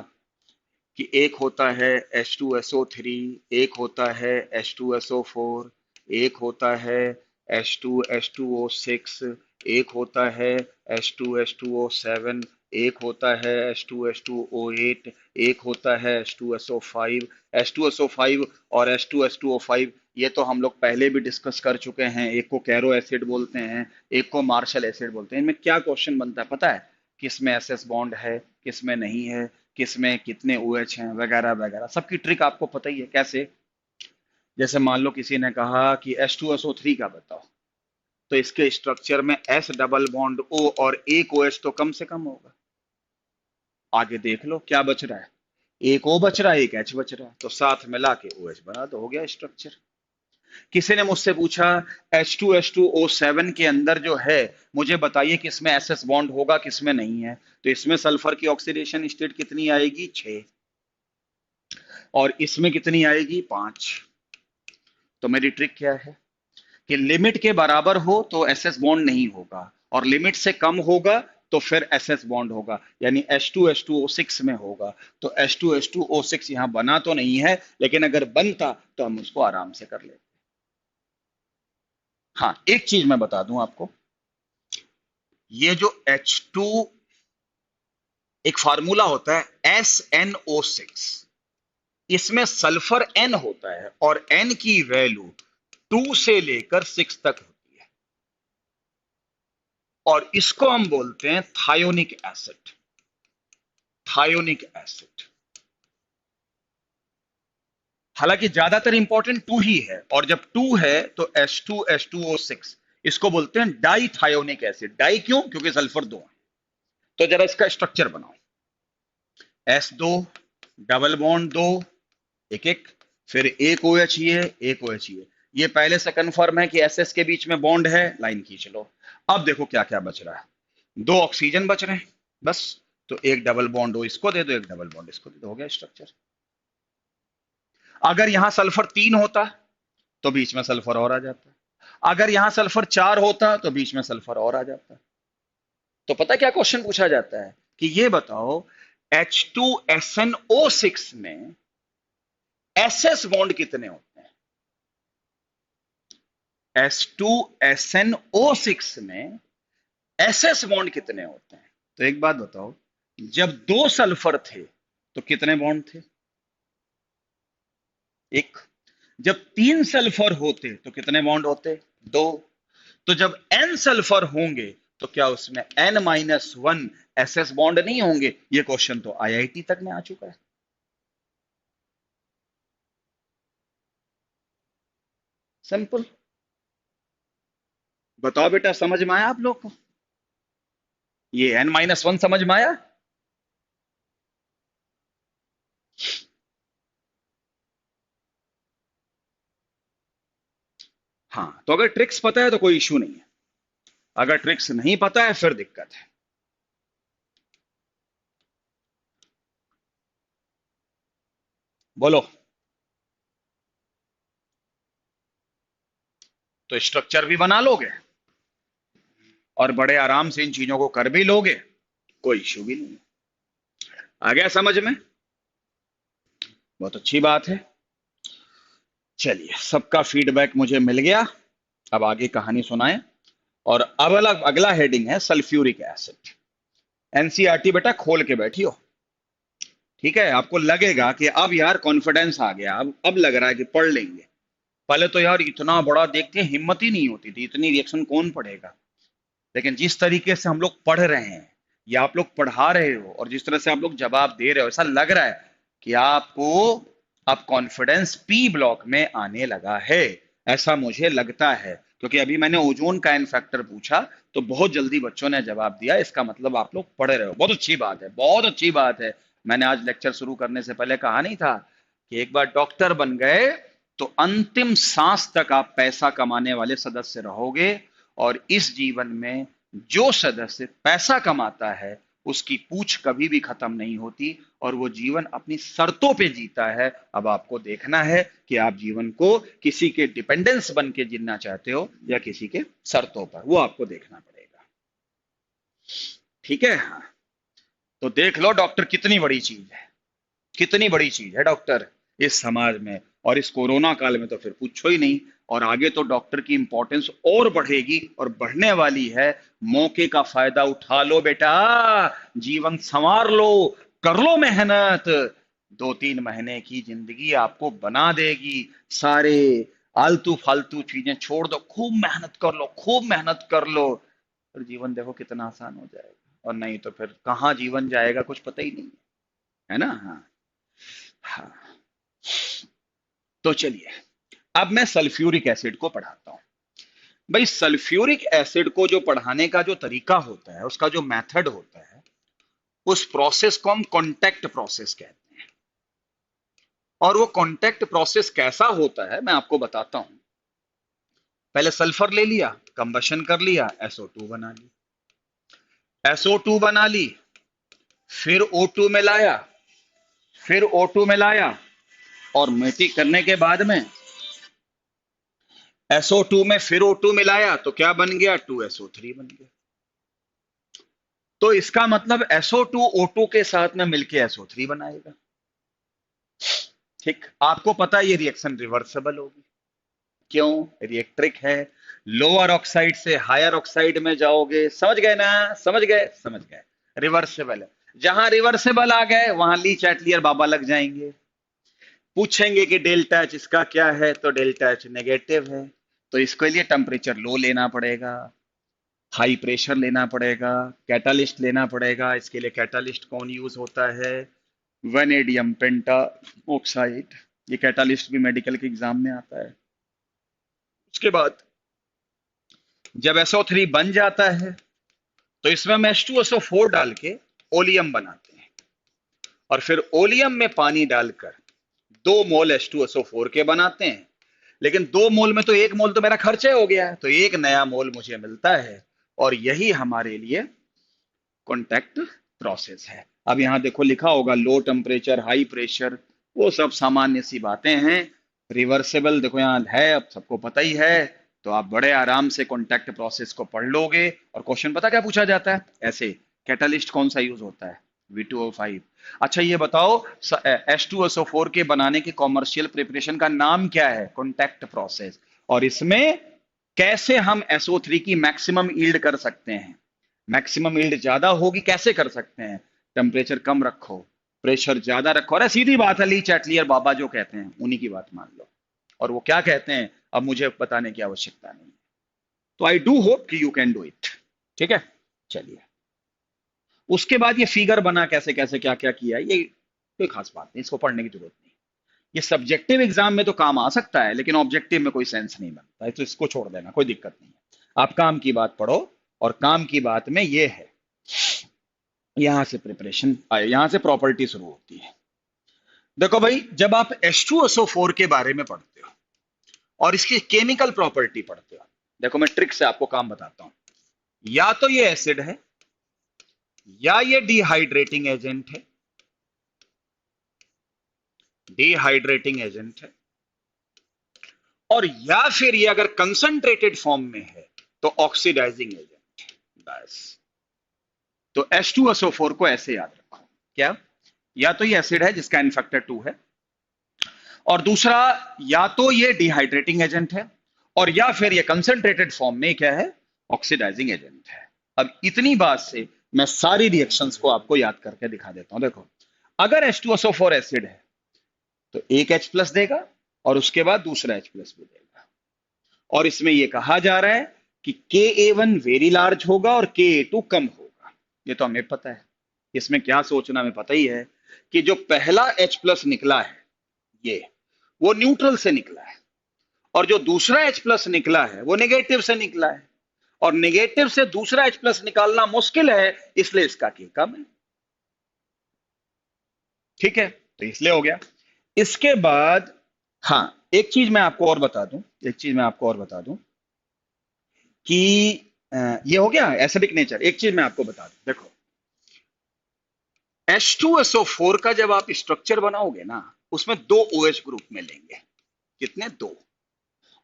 कि एक होता है H2SO3, एक होता है H2SO4, एक होता है H2H2O6, एक होता है H2H2O7, एक होता है H2H2O8, एक होता है H2SO5। H2SO5 और H2H2O5 ये तो हम लोग पहले भी डिस्कस कर चुके हैं। एक को कैरो एसिड बोलते हैं, एक को मार्शल एसिड बोलते हैं। इनमें क्या क्वेश्चन बनता है पता है? किस में SS बॉन्ड है, किस में नहीं है, किस में कितने OH हैं, वगैरह वगैरह। सबकी ट्रिक आपको पता ही है कैसे। जैसे मान लो किसी ने कहा कि H2SO3 का बताओ, तो इसके स्ट्रक्चर में S डबल बॉन्ड O और एक OH तो कम से कम होगा। आगे देख लो क्या बच रहा है, एक O बच रहा है, एक H बच रहा है, तो साथ मिला के OH बना तो हो गया स्ट्रक्चर। किसी ने मुझसे पूछा H2H2O7 के अंदर जो है, मुझे बताइए किसमें SS बॉन्ड होगा, किसमें नहीं है। तो इसमें सल्फर की ऑक्सीडेशन स्टेट कितनी आएगी? 6। और इसमें कितनी आएगी? 5। तो मेरी ट्रिक क्या है कि लिमिट के बराबर हो तो SS बॉन्ड नहीं होगा, और लिमिट से कम होगा तो फिर SS बॉन्ड होगा, यानी H2H2O6 में होगा। तो H2H2O6 यहां बना तो नहीं है, लेकिन अगर बनता तो हम उसको आराम से कर लेते। हाँ, एक चीज मैं बता दूं आपको, ये जो H2, एक फार्मूला होता है SnO6, इसमें सल्फर N होता है और N की वैल्यू 2 से लेकर 6 तक होती है, और इसको हम बोलते हैं थायोनिक एसिड। थायोनिक एसिड, हालांकि ज्यादातर इंपॉर्टेंट 2 ही है, और जब 2 है तो H2H2O6, इसको बोलते हैं डाई थायोनिक एसिड। डाई क्यों? क्योंकि सल्फर 2 है। तो जरा इसका स्ट्रक्चर बनाओ, S2, डबल बॉन्ड 2, एक एक, फिर एक OH, एक OH। ये पहले से कंफर्म है कि SS के बीच में बॉन्ड है, लाइन खींच लो। अब देखो क्या क्या बच रहा है, 2 ऑक्सीजन बच रहे हैं बस। तो एक डबल बॉन्ड O इसको दे दो, एक डबल बॉन्ड इसको दे दो, हो गया स्ट्रक्चर। अगर यहां सल्फर 3 होता तो बीच में सल्फर और आ जाता, अगर यहां सल्फर 4 होता तो बीच में सल्फर और आ जाता। तो पता क्या क्वेश्चन पूछा जाता है कि ये बताओ H2SnO6 में SS बॉन्ड कितने होते हैं? H2SnO6 में SS बॉन्ड कितने होते हैं? तो एक बात बताओ, जब 2 सल्फर थे तो कितने बॉन्ड थे? एक। जब 3 सल्फर होते तो कितने बॉन्ड होते? 2। तो जब N सल्फर होंगे तो क्या उसमें N-1 SS बॉन्ड नहीं होंगे? ये क्वेश्चन तो IIT तक में आ चुका है। सिंपल। बताओ बेटा, समझ में आया आप लोग को? ये N-1 समझ में आया? हाँ, तो अगर ट्रिक्स पता है तो कोई इश्यू नहीं है, अगर ट्रिक्स नहीं पता है फिर दिक्कत है। बोलो। तो स्ट्रक्चर भी बना लोगे और बड़े आराम से इन चीजों को कर भी लोगे, कोई इश्यू भी नहीं है। आ गया समझ में? बहुत अच्छी बात है। चलिए, सबका फीडबैक मुझे मिल गया। अब आगे कहानी सुनाएं। और अब अगला हेडिंग है सल्फ्यूरिक एसिड। एनसीईआरटी बेटा खोल के बैठियो, ठीक है? आपको लगेगा कि अब यार कॉन्फिडेंस आ गया, अब लग रहा है कि पढ़ लेंगे। पहले तो यार इतना बड़ा देख के हिम्मत ही नहीं होती थी, इतनी रिएक्शन कौन पढ़ेगा। लेकिन जिस तरीके से हम लोग पढ़ रहे हैं, या आप लोग पढ़ा रहे हो, और जिस तरह से आप लोग जवाब दे रहे हो, ऐसा लग रहा है कि आपको अब कॉन्फिडेंस पी ब्लॉक में आने लगा है, ऐसा मुझे लगता है। क्योंकि अभी मैंने ओजोन का एन फैक्टर पूछा तो बहुत जल्दी बच्चों ने जवाब दिया, इसका मतलब आप लोग पढ़ रहे हो। बहुत अच्छी बात है, बहुत अच्छी बात है। मैंने आज लेक्चर शुरू करने से पहले कहा नहीं था कि एक बार डॉक्टर बन गए तो अंतिम सांस तक आप पैसा कमाने वाले सदस्य रहोगे, और इस जीवन में जो सदस्य पैसा कमाता है उसकी पूछ कभी भी खत्म नहीं होती, और वो जीवन अपनी शर्तों पे जीता है। अब आपको देखना है कि आप जीवन को किसी के डिपेंडेंस बन के जीना चाहते हो या किसी के शर्तों पर, वो आपको देखना पड़ेगा। ठीक है? हाँ, तो देख लो डॉक्टर कितनी बड़ी चीज है, कितनी बड़ी चीज है डॉक्टर इस समाज में, और इस कोरोना काल में तो फिर पूछो ही नहीं। और आगे तो डॉक्टर की इंपॉर्टेंस और बढ़ेगी, और बढ़ने वाली है। मौके का फायदा उठा लो बेटा, जीवन संवार लो, कर लो मेहनत। 2-3 महीने की जिंदगी आपको बना देगी। सारे आलतू फालतू चीजें छोड़ दो, खूब मेहनत कर लो, खूब मेहनत कर लो, और जीवन देखो कितना आसान हो जाएगा। और नहीं तो फिर कहाँ जीवन जाएगा कुछ पता ही नहीं है ना? हाँ। हाँ, तो चलिए, अब मैं सल्फ्यूरिक एसिड को पढ़ाता हूं। भाई, सल्फ्यूरिक एसिड को जो पढ़ाने का जो तरीका होता है, उसका जो मेथड होता है, उस प्रोसेस को हम कॉन्टैक्ट प्रोसेस कहते हैं। और वो कॉन्टैक्ट प्रोसेस कैसा होता है मैं आपको बताता हूं। पहले सल्फर ले लिया, कंबशन कर लिया, SO2 बना ली, SO2 बना ली, फिर O2 में लाया, फिर O2 में लाया, और मिट्टी करने के बाद में SO2 में फिर O2 मिलाया तो क्या बन गया? 2SO3 बन गया। तो इसका मतलब SO2 O2 के साथ में मिलके SO3 बनाएगा। ठीक, आपको पता है ये रिएक्शन रिवर्सिबल होगी। क्यों? रिएक्ट्रिक है, लोअर ऑक्साइड से हायर ऑक्साइड में जाओगे। समझ गए ना? समझ गए, समझ गए। रिवर्सिबल है, जहां रिवर्सिबल आ गए वहां ली चैटलियर बाबा लग जाएंगे। पूछेंगे कि डेल्टा एच इसका क्या है, तो डेल्टा एच नेगेटिव है, तो इसके लिए टेम्परेचर लो लेना पड़ेगा, हाई प्रेशर लेना पड़ेगा, कैटालिस्ट लेना पड़ेगा। इसके लिए कैटालिस्ट कौन यूज होता है? वेनेडियम पेंटा ऑक्साइड। ये कैटालिस्ट भी मेडिकल के एग्जाम में आता है। उसके बाद जब SO3 बन जाता है तो इसमें हम H2SO4 डाल के ओलियम बनाते हैं, और फिर ओलियम में पानी डालकर 2 मोल H2SO4 के बनाते हैं। लेकिन 2 मोल में तो 1 मोल तो मेरा खर्चे हो गया है, तो एक नया मोल मुझे मिलता है, और यही हमारे लिए कॉन्टैक्ट प्रोसेस है। अब यहां देखो लिखा होगा लो टेम्परेचर हाई प्रेशर, वो सब सामान्य सी बातें हैं। रिवर्सिबल देखो यहां है, अब सबको पता ही है, तो आप बड़े आराम से कॉन्टैक्ट प्रोसेस को पढ़ लोगे। और क्वेश्चन पता क्या पूछा जाता है ऐसे, कैटालिस्ट कौन सा यूज होता है? V2O5। अच्छा ये बताओ H2SO4 के बनाने के कॉमर्शियल प्रिपरेशन का नाम क्या है? Contact process. और इसमें कैसे हम SO3 की मैक्सिमम यील्ड कर सकते हैं? मैक्सिमम यील्ड ज्यादा होगी, कैसे कर सकते हैं? टेम्परेचर कम रखो, प्रेशर ज्यादा रखो। अरे सीधी बात है, ली चैटलियर बाबा जो कहते हैं उन्हीं की बात मान लो। और वो क्या कहते हैं अब मुझे बताने की आवश्यकता नहीं। तो आई डू होप कि यू कैन डू इट। ठीक है, चलिए। उसके बाद ये फिगर बना कैसे कैसे क्या क्या किया, ये कोई खास बात नहीं, इसको पढ़ने की जरूरत नहीं। ये सब्जेक्टिव एग्जाम में तो काम आ सकता है, लेकिन ऑब्जेक्टिव में कोई सेंस नहीं बनता है, तो इसको छोड़ देना, कोई दिक्कत नहीं है। आप काम की बात पढ़ो, और काम की बात में ये है, यहां से प्रिपरेशन, यहां से प्रॉपर्टी शुरू होती है। देखो भाई, जब आप H2SO4 के बारे में पढ़ते हो और इसकी केमिकल प्रॉपर्टी पढ़ते हो, देखो मैं ट्रिक से आपको काम बताता हूं। या तो ये एसिड है, या ये डिहाइड्रेटिंग एजेंट है, डिहाइड्रेटिंग एजेंट है, और या फिर ये अगर कंसंट्रेटेड फॉर्म में है तो ऑक्सीडाइजिंग एजेंट। बस, तो H2SO4 को ऐसे याद रखो, क्या? या तो ये एसिड है जिसका एन फैक्टर 2 है, और दूसरा या तो ये डिहाइड्रेटिंग एजेंट है, और या फिर ये कंसंट्रेटेड फॉर्म में क्या है? ऑक्सीडाइजिंग एजेंट है। अब इतनी बात से मैं सारी रिएक्शंस को आपको याद करके दिखा देता हूं। देखो, अगर H2SO4 एसिड है तो एक H+ देगा, और उसके बाद दूसरा H+ भी देगा। और इसमें यह कहा जा रहा है कि Ka1 वेरी लार्ज होगा और Ka2 कम होगा। ये तो हमें पता है, इसमें क्या सोचना हमें पता ही है कि जो पहला H+ निकला है ये, वो न्यूट्रल से निकला है, और जो दूसरा H+ निकला है वो नेगेटिव से निकला है, और नेगेटिव से दूसरा H+ निकालना मुश्किल है, इसलिए इसका K कम है। ठीक है, तो इसलिए हो गया। इसके बाद हाँ, एक चीज मैं आपको और बता दूं, एक चीज मैं आपको और बता दूं कि ये हो गया एसिडिक नेचर। एक चीज मैं आपको बता दूं, देखो H2SO4 का जब आप स्ट्रक्चर बनाओगे ना, उसमें 2 OH ग्रुप में लेंगे। कितने? 2।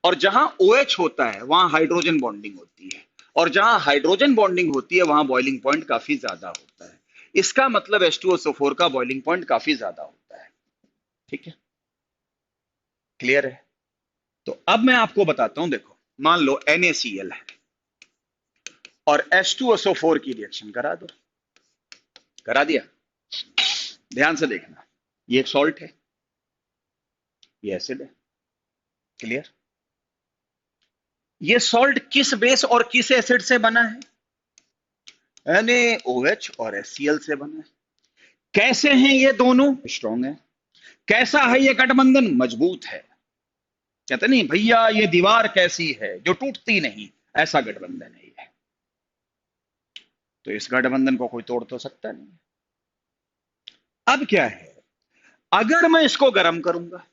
और जहां OH होता है वहां हाइड्रोजन बॉन्डिंग होती है, और जहां हाइड्रोजन बॉन्डिंग होती है वहां बॉइलिंग पॉइंट काफी ज्यादा होता है। इसका मतलब H2SO4 का बॉइलिंग पॉइंट काफी ज्यादा होता है। ठीक है, क्लियर है? तो अब मैं आपको बताता हूं, देखो मान लो NaCl है और H2SO4 की रिएक्शन करा दो। करा दिया? ध्यान से देखना, ये एक सॉल्ट है, ये एसिड है। क्लियर? ये सॉल्ट किस बेस और किस एसिड से बना है? NaOH और HCl से बना है। कैसे हैं ये दोनों? स्ट्रॉन्ग है। कैसा है ये गठबंधन? मजबूत है। कहते नहीं भैया ये दीवार कैसी है जो टूटती नहीं, ऐसा गठबंधन है ये। तो इस गठबंधन को कोई तोड़ तो सकता नहीं। अब क्या है, अगर मैं इसको गर्म करूंगा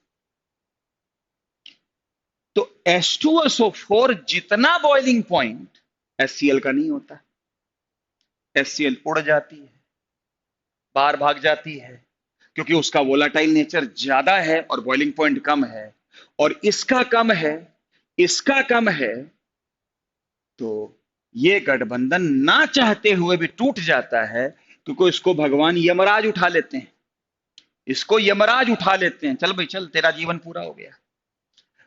तो H2SO4 जितना बॉइलिंग पॉइंट HCl का नहीं होता। HCl उड़ जाती है, बाहर भाग जाती है, क्योंकि उसका वोलाटाइल नेचर ज्यादा है और बॉइलिंग पॉइंट कम है, और इसका कम है, इसका कम है, तो ये गठबंधन ना चाहते हुए भी टूट जाता है, क्योंकि इसको भगवान यमराज उठा लेते हैं। इसको यमराज उठा लेते हैं, चल भाई चल, तेरा जीवन पूरा हो गया।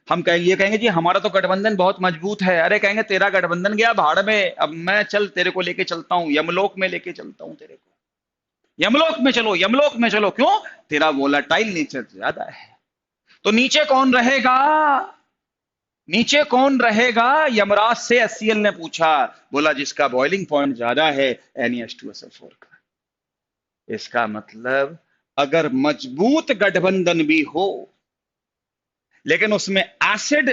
हम कहेंगे, ये कहेंगे जी हमारा तो गठबंधन बहुत मजबूत है। अरे कहेंगे तेरा गठबंधन गया भाड़ में, अब मैं चल तेरे को लेके चलता हूं, यमलोक में लेके चलता हूं तेरे को। यमलोक में चलो, यमलोक में चलो। क्यों? तेरा वोलाटाइल नेचर ज्यादा है। तो नीचे कौन रहेगा? नीचे कौन रहेगा? यमराज से एचसीएल ने पूछा। बोला जिसका बॉइलिंग पॉइंट ज्यादा है NH2SO4 का। इसका मतलब अगर मजबूत गठबंधन भी हो लेकिन उसमें एसिड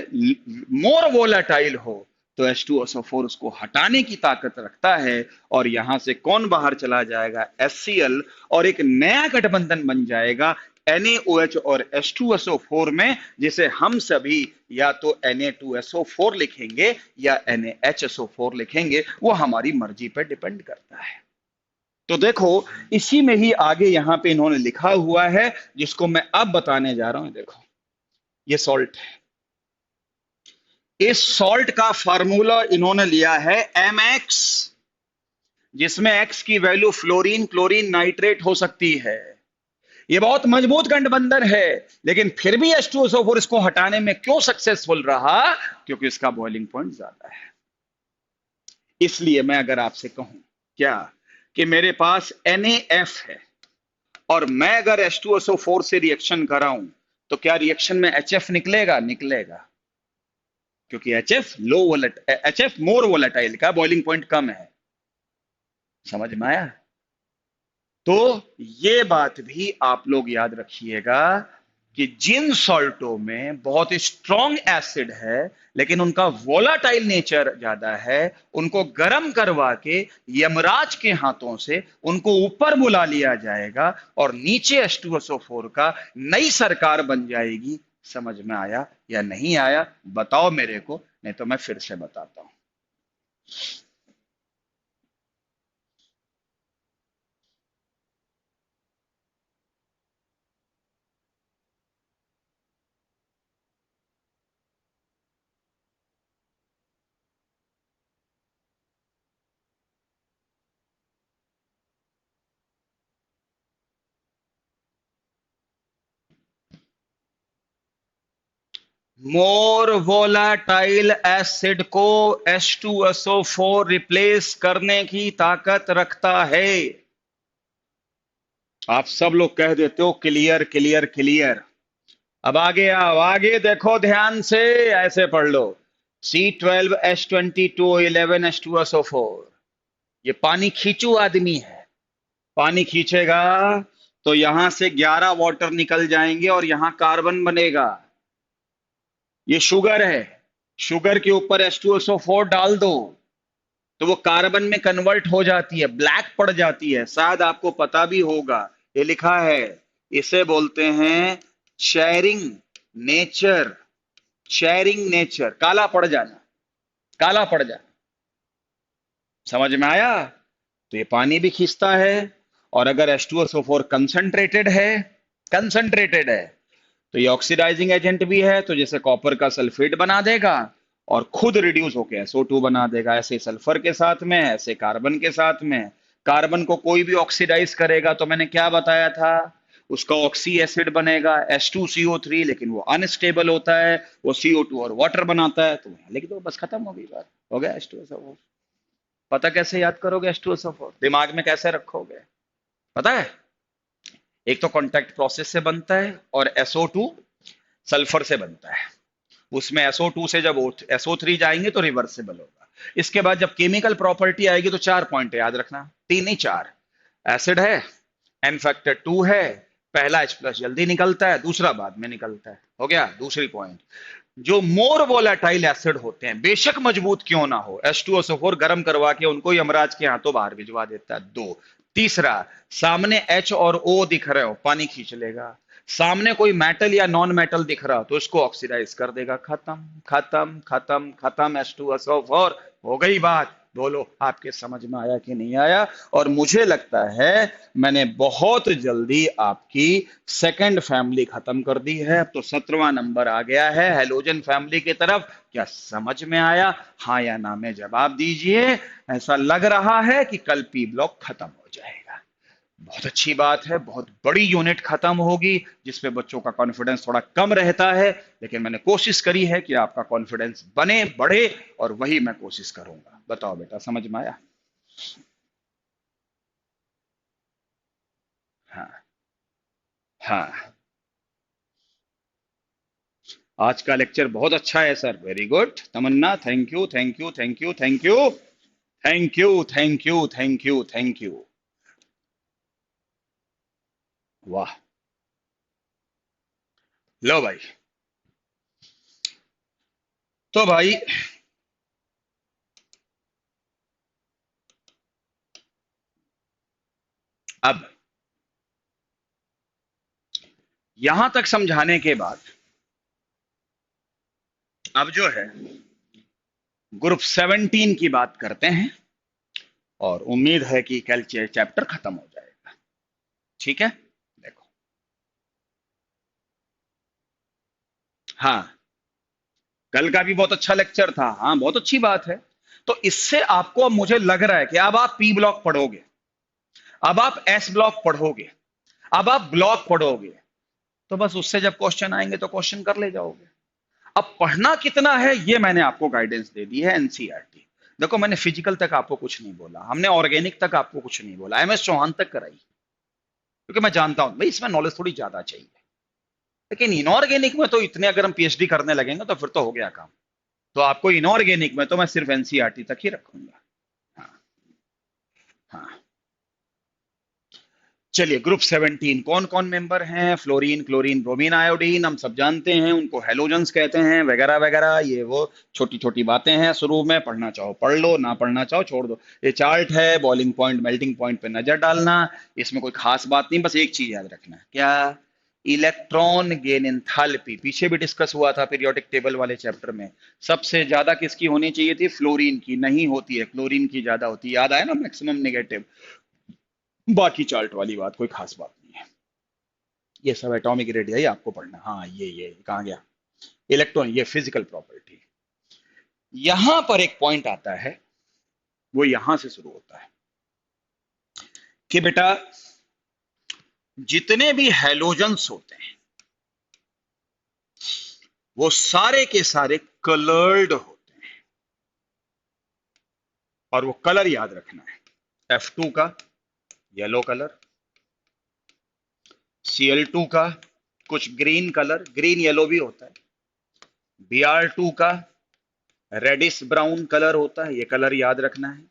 मोर वोलाटाइल हो, तो H2SO4 उसको हटाने की ताकत रखता है। और यहां से कौन बाहर चला जाएगा? HCl, और एक नया गठबंधन बन जाएगा NaOH और H2SO4 में, जिसे हम सभी या तो Na2SO4 लिखेंगे या NaHSO4 लिखेंगे, वो हमारी मर्जी पर डिपेंड करता है। तो देखो, इसी में ही आगे यहां पे इन्होंने लिखा हुआ है, जिसको मैं अब बताने जा रहा हूं। देखो, ये सॉल्ट है। इस सॉल्ट का फार्मूला इन्होंने लिया है MX, जिसमें X की वैल्यू फ्लोरीन, क्लोरीन, नाइट्रेट हो सकती है। ये बहुत मजबूत गठबंधन है, लेकिन फिर भी H2SO4 इसको हटाने में क्यों सक्सेसफुल रहा? क्योंकि इसका बॉइलिंग पॉइंट ज्यादा है। इसलिए मैं अगर आपसे कहूं क्या कि मेरे पास NaF है और मैं अगर H2SO4 से रिएक्शन कराऊं, तो क्या रिएक्शन में HF निकलेगा? निकलेगा, क्योंकि HF मोर वोलेटाइल का बॉइलिंग पॉइंट कम है। समझ में आया? तो ये बात भी आप लोग याद रखिएगा कि जिन सॉल्टों में बहुत स्ट्रॉन्ग एसिड है लेकिन उनका वोलाटाइल नेचर ज्यादा है, उनको गर्म करवा के यमराज के हाथों से उनको ऊपर बुला लिया जाएगा और नीचे H2SO4 का नई सरकार बन जाएगी। समझ में आया या नहीं आया? बताओ मेरे को, नहीं तो मैं फिर से बताता हूं। मोर वोलाटाइल एसिड को H2SO4 रिप्लेस करने की ताकत रखता है। आप सब लोग कह देते हो क्लियर क्लियर क्लियर। अब आगे आओ, आगे देखो ध्यान से, ऐसे पढ़ लो। C12H22O11H2SO4, ये पानी खींचू आदमी है। पानी खींचेगा तो यहां से 11 वाटर निकल जाएंगे और यहां कार्बन बनेगा। ये शुगर है, शुगर के ऊपर H2SO4 डाल दो तो वो कार्बन में कन्वर्ट हो जाती है, ब्लैक पड़ जाती है। शायद आपको पता भी होगा, ये लिखा है, इसे बोलते हैं शेयरिंग नेचर। शेयरिंग नेचर, काला पड़ जाना, काला पड़ जाना। समझ में आया? तो ये पानी भी खींचता है, और अगर H2SO4 कंसंट्रेटेड है तो ये ऑक्सीडाइजिंग एजेंट भी है, तो जैसे कॉपर का सल्फेट बना देगा और खुद रिड्यूस होकर SO2 बना देगा। ऐसे सल्फर के साथ में, ऐसे कार्बन के साथ में। कार्बन को कोई भी ऑक्सीडाइज करेगा तो मैंने क्या बताया था, उसका ऑक्सी एसिड बनेगा H2CO3, लेकिन वो अनस्टेबल होता है, वो CO2 और वाटर बनाता है। तो लिख दो, बस खत्म हो गई बात, हो गया H2SO4। पता कैसे याद करोगे H2SO4? दिमाग में कैसे रखोगे पता है? एक तो कांटेक्ट प्रोसेस से बनता है और SO2 सल्फर से बनता है। उसमें SO2 से जब SO3 जाएंगे तो रिवर्सिबल होगा। इसके बाद जब केमिकल प्रॉपर्टी आएगी तो 4 पॉइंट याद रखना, 3 नहीं 4। एसिड है, N फैक्टर 2 है, पहला H+ जल्दी निकलता है, दूसरा बाद में निकलता है। हो गया दूसरी पॉइंट। जो मोर वोलाटाइल एसिड होते हैं, बेशक मजबूत क्यों ना हो, H2SO4 गर्म करवा के उनको यमराज के हाथों बाहर भिजवा देता है। 2। तीसरा, सामने H और O दिख रहे हो, पानी खींच लेगा। सामने कोई मेटल या नॉन मेटल दिख रहा तो इसको ऑक्सीडाइज कर देगा। खत्म खत्म खत्म खत्म, H2SO4 हो गई बात। बोलो आपके समझ में आया कि नहीं आया? और मुझे लगता है मैंने बहुत जल्दी आपकी सेकंड फैमिली खत्म कर दी है। अब तो 17वां नंबर आ गया है हेलोजन फैमिली की तरफ। क्या समझ में आया? हाँ या ना में जवाब दीजिए। ऐसा लग रहा है कि कल पी ब्लॉक खत्म हो जाएगा। बहुत अच्छी बात है, बहुत बड़ी यूनिट खत्म होगी जिसपे बच्चों का कॉन्फिडेंस थोड़ा कम रहता है, लेकिन मैंने कोशिश करी है कि आपका कॉन्फिडेंस बने बढ़े, और वही मैं कोशिश करूंगा। बताओ बेटा, समझ में आया? हाँ। हाँ, आज का लेक्चर बहुत अच्छा है sir. Very good Tamanna, thank you thank you thank you thank you thank you thank you thank you thank you. वाह। लो भाई। तो भाई, अब यहां तक समझाने के बाद अब जो है ग्रुप 17 की बात करते हैं, और उम्मीद है कि कल चैप्टर खत्म हो जाएगा। ठीक है, देखो। हाँ, कल का भी बहुत अच्छा लेक्चर था। हाँ, बहुत अच्छी बात है। तो इससे आपको, अब मुझे लग रहा है कि अब आप पी ब्लॉक पढ़ोगे, अब आप एस ब्लॉक पढ़ोगे, अब आप ब्लॉक पढ़ोगे, तो बस उससे जब क्वेश्चन आएंगे तो क्वेश्चन कर ले जाओगे। अब पढ़ना कितना है ये मैंने आपको गाइडेंस दे दी है, एनसीईआरटी। देखो, मैंने फिजिकल तक आपको कुछ नहीं बोला, हमने ऑर्गेनिक तक आपको कुछ नहीं बोला, एमएस चौहान तक कराई, क्योंकि मैं जानता हूं भाई इसमें नॉलेज थोड़ी ज्यादा चाहिए। लेकिन इनऑर्गेनिक में तो इतने अगर हम पीएचडी करने लगेंगे तो फिर तो हो गया काम। तो आपको इनऑर्गेनिक में तो मैं सिर्फ एनसीईआरटी तक ही रखूंगा। हाँ। हाँ, चलिए, ग्रुप 17 कौन कौन मेंबर हैं? फ्लोरीन, क्लोरीन, ब्रोमीन, आयोडीन, हम सब जानते हैं, उनको हेलोजेंस कहते हैं, वगैरह वगैरह। ये वो छोटी छोटी बातें हैं, शुरू में पढ़ना चाहो पढ़ लो, ना पढ़ना चाहो छोड़ दो। ये चार्ट है, बॉइलिंग पॉइंट मेल्टिंग पॉइंट पे नजर डालना। इसमें कोई खास बात नहीं, बस एक चीज याद रखना। क्या? इलेक्ट्रॉन गेन एंथैल्पी पीछे भी डिस्कस हुआ था पीरियोडिक टेबल वाले चैप्टर में। सबसे ज्यादा किसकी होनी चाहिए थी? फ्लोरीन की। नहीं होती है, क्लोरीन की ज्यादा होती है। याद आया ना, मैक्सिमम नेगेटिव। बाकी चार्ट वाली बात कोई खास बात नहीं है। ये सब एटॉमिक रेडियस आपको पढ़ना। हाँ, ये कहाँ गया? इलेक्ट्रॉन, ये फिजिकल प्रॉपर्टी। यहां पर एक पॉइंट आता है, वो यहां से शुरू होता है कि बेटा, जितने भी हैलोजन्स होते हैं वो सारे के सारे कलर्ड होते हैं, और वो कलर याद रखना है। F2 का येलो कलर, Cl2 का कुछ ग्रीन कलर, ग्रीन येलो भी होता है, Br2 का रेडिश ब्राउन कलर होता है, ये कलर याद रखना है,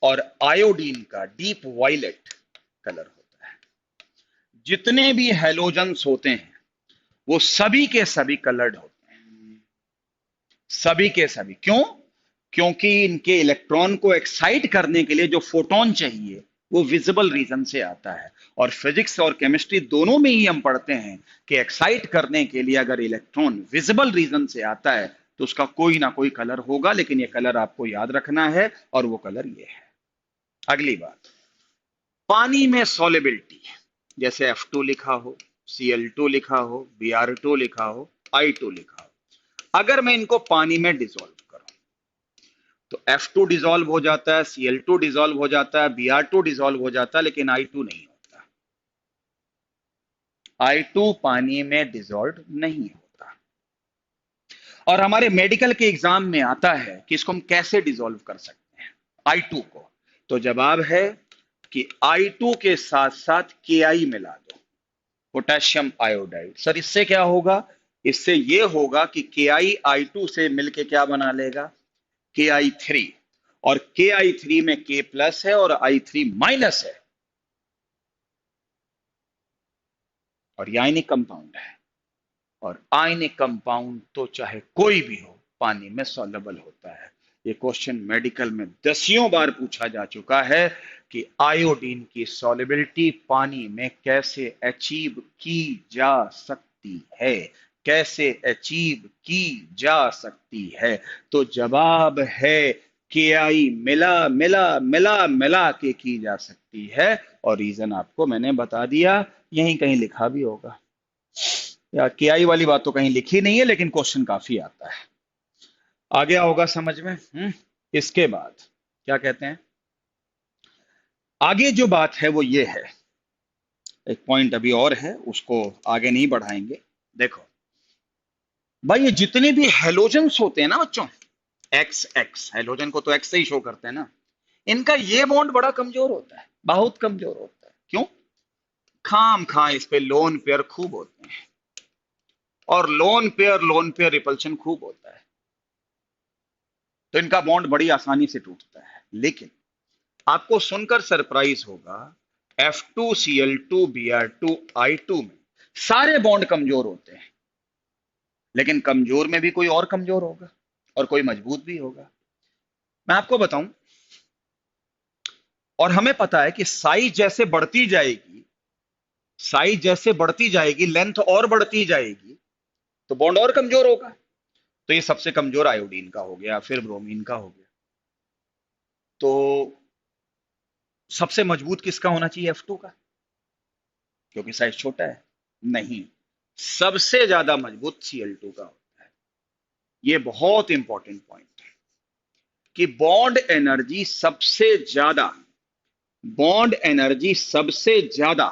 और आयोडीन का डीप वायलेट कलर होता है। जितने भी हैलोजेंस होते हैं वो सभी के सभी कलर्ड होते हैं, सभी के सभी। क्यों? क्योंकि इनके इलेक्ट्रॉन को एक्साइट करने के लिए जो फोटोन चाहिए वो विजिबल रीजन से आता है। और फिजिक्स और केमिस्ट्री दोनों में ही हम पढ़ते हैं कि एक्साइट करने के लिए अगर इलेक्ट्रॉन विजिबल रीजन से आता है तो उसका कोई ना कोई कलर होगा, लेकिन ये कलर आपको याद रखना है, और वो कलर ये है। अगली बात, पानी में सॉलिबिलिटी, जैसे F2 लिखा हो, Cl2 लिखा हो, Br2 लिखा हो, I2 लिखा हो, अगर मैं इनको पानी में डिसॉल्व करूं तो F2 डिसॉल्व हो जाता है, Cl2 डिसॉल्व हो जाता है, Br2 डिसॉल्व हो जाता है, लेकिन I2 नहीं होता। I2 पानी में डिसॉल्व नहीं होता। और हमारे मेडिकल के एग्जाम में आता है कि इसको हम कैसे डिसॉल्व कर सकते हैं I2 को। तो जवाब है कि I2 के साथ साथ Ki मिला दो, पोटेशियम आयोडाइड। सर इससे क्या होगा? इससे ये होगा कि Ki I2 से मिलके क्या बना लेगा? Ki3। और Ki3 में K प्लस है और I3 माइनस है, और ये आयनिक कंपाउंड है। और आयनिक कंपाउंड तो चाहे कोई भी हो पानी में सॉल्युबल होता है। ये क्वेश्चन मेडिकल में दसियों बार पूछा जा चुका है कि आयोडीन की सॉल्युबिलिटी पानी में कैसे अचीव की जा सकती है, कैसे अचीव की जा सकती है? तो जवाब है KI मिला मिला मिला मिला के की जा सकती है। और रीजन आपको मैंने बता दिया, यहीं कहीं लिखा भी होगा। या KI वाली बात तो कहीं लिखी नहीं है, लेकिन क्वेश्चन काफी आता है। आ गया होगा समझ में? इसके बाद क्या कहते हैं, आगे जो बात है वो ये है, एक पॉइंट अभी और है, उसको आगे नहीं बढ़ाएंगे। देखो भाई, ये जितने भी हेलोजन्स होते हैं ना बच्चों, एक्स एक्स, हेलोजन को तो एक्स से ही शो करते हैं ना, इनका ये बॉन्ड बड़ा कमजोर होता है, बहुत कमजोर होता है। क्यों? खाम खा इस पे लोन पेयर खूब होते हैं, और लोन पेयर रिपल्शन खूब होता है, तो इनका बॉन्ड बड़ी आसानी से टूटता है। लेकिन आपको सुनकर सरप्राइज होगा, F2Cl2Br2I2 में सारे बॉन्ड कमजोर होते हैं, लेकिन कमजोर में भी कोई और कमजोर होगा और कोई मजबूत भी होगा। मैं आपको बताऊं, और हमें पता है कि साइज जैसे बढ़ती जाएगी, साइज जैसे बढ़ती जाएगी, लेंथ और बढ़ती जाएगी, तो बॉन्ड और कमजोर होगा। तो ये सबसे कमजोर आयोडीन का हो गया, फिर ब्रोमीन का हो गया। तो सबसे मजबूत किसका होना चाहिए? F2 का, क्योंकि साइज छोटा है। नहीं, सबसे ज्यादा मजबूत Cl2 का होता है। ये बहुत इंपॉर्टेंट पॉइंट है कि बॉन्ड एनर्जी सबसे ज्यादा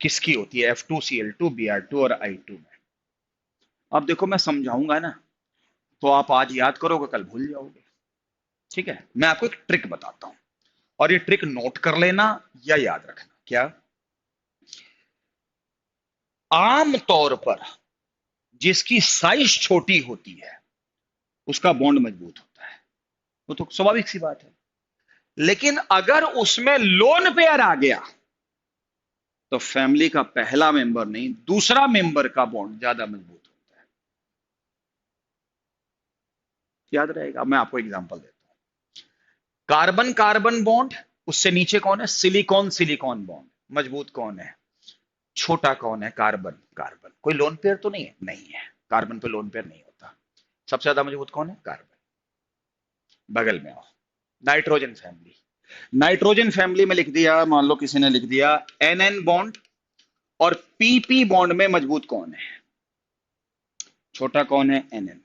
किसकी होती है? F2Cl2Br2 और I2 में। अब देखो, मैं समझाऊंगा ना, तो आप आज याद करोगे, कल भूल जाओगे। ठीक है, मैं आपको एक ट्रिक बताता हूं, और ये ट्रिक नोट कर लेना या याद रखना। क्या? आम तौर पर जिसकी साइज छोटी होती है उसका बॉन्ड मजबूत होता है, वो तो स्वाभाविक सी बात है। लेकिन अगर उसमें लोन पेयर आ गया, तो फैमिली का पहला मेंबर नहीं, दूसरा मेंबर का बॉन्ड ज्यादा मजबूत होता है। याद रहेगा। मैं आपको एग्जांपल देता हूं, कार्बन कार्बन बॉन्ड, उससे नीचे कौन है? Silicon silicon bond. मजबूत कौन है? छोटा कौन है? Carbon carbon. कोई लोन पेयर तो नहीं है? नहीं है, कार्बन पे लोन पेयर नहीं होता। सबसे ज्यादा मजबूत कौन है? कार्बन। बगल में आओ, नाइट्रोजन फैमिली। नाइट्रोजन फैमिली में लिख दिया, मान लो किसी ने लिख दिया NN बॉन्ड, और PP बॉन्ड में मजबूत कौन है? छोटा कौन है? NN,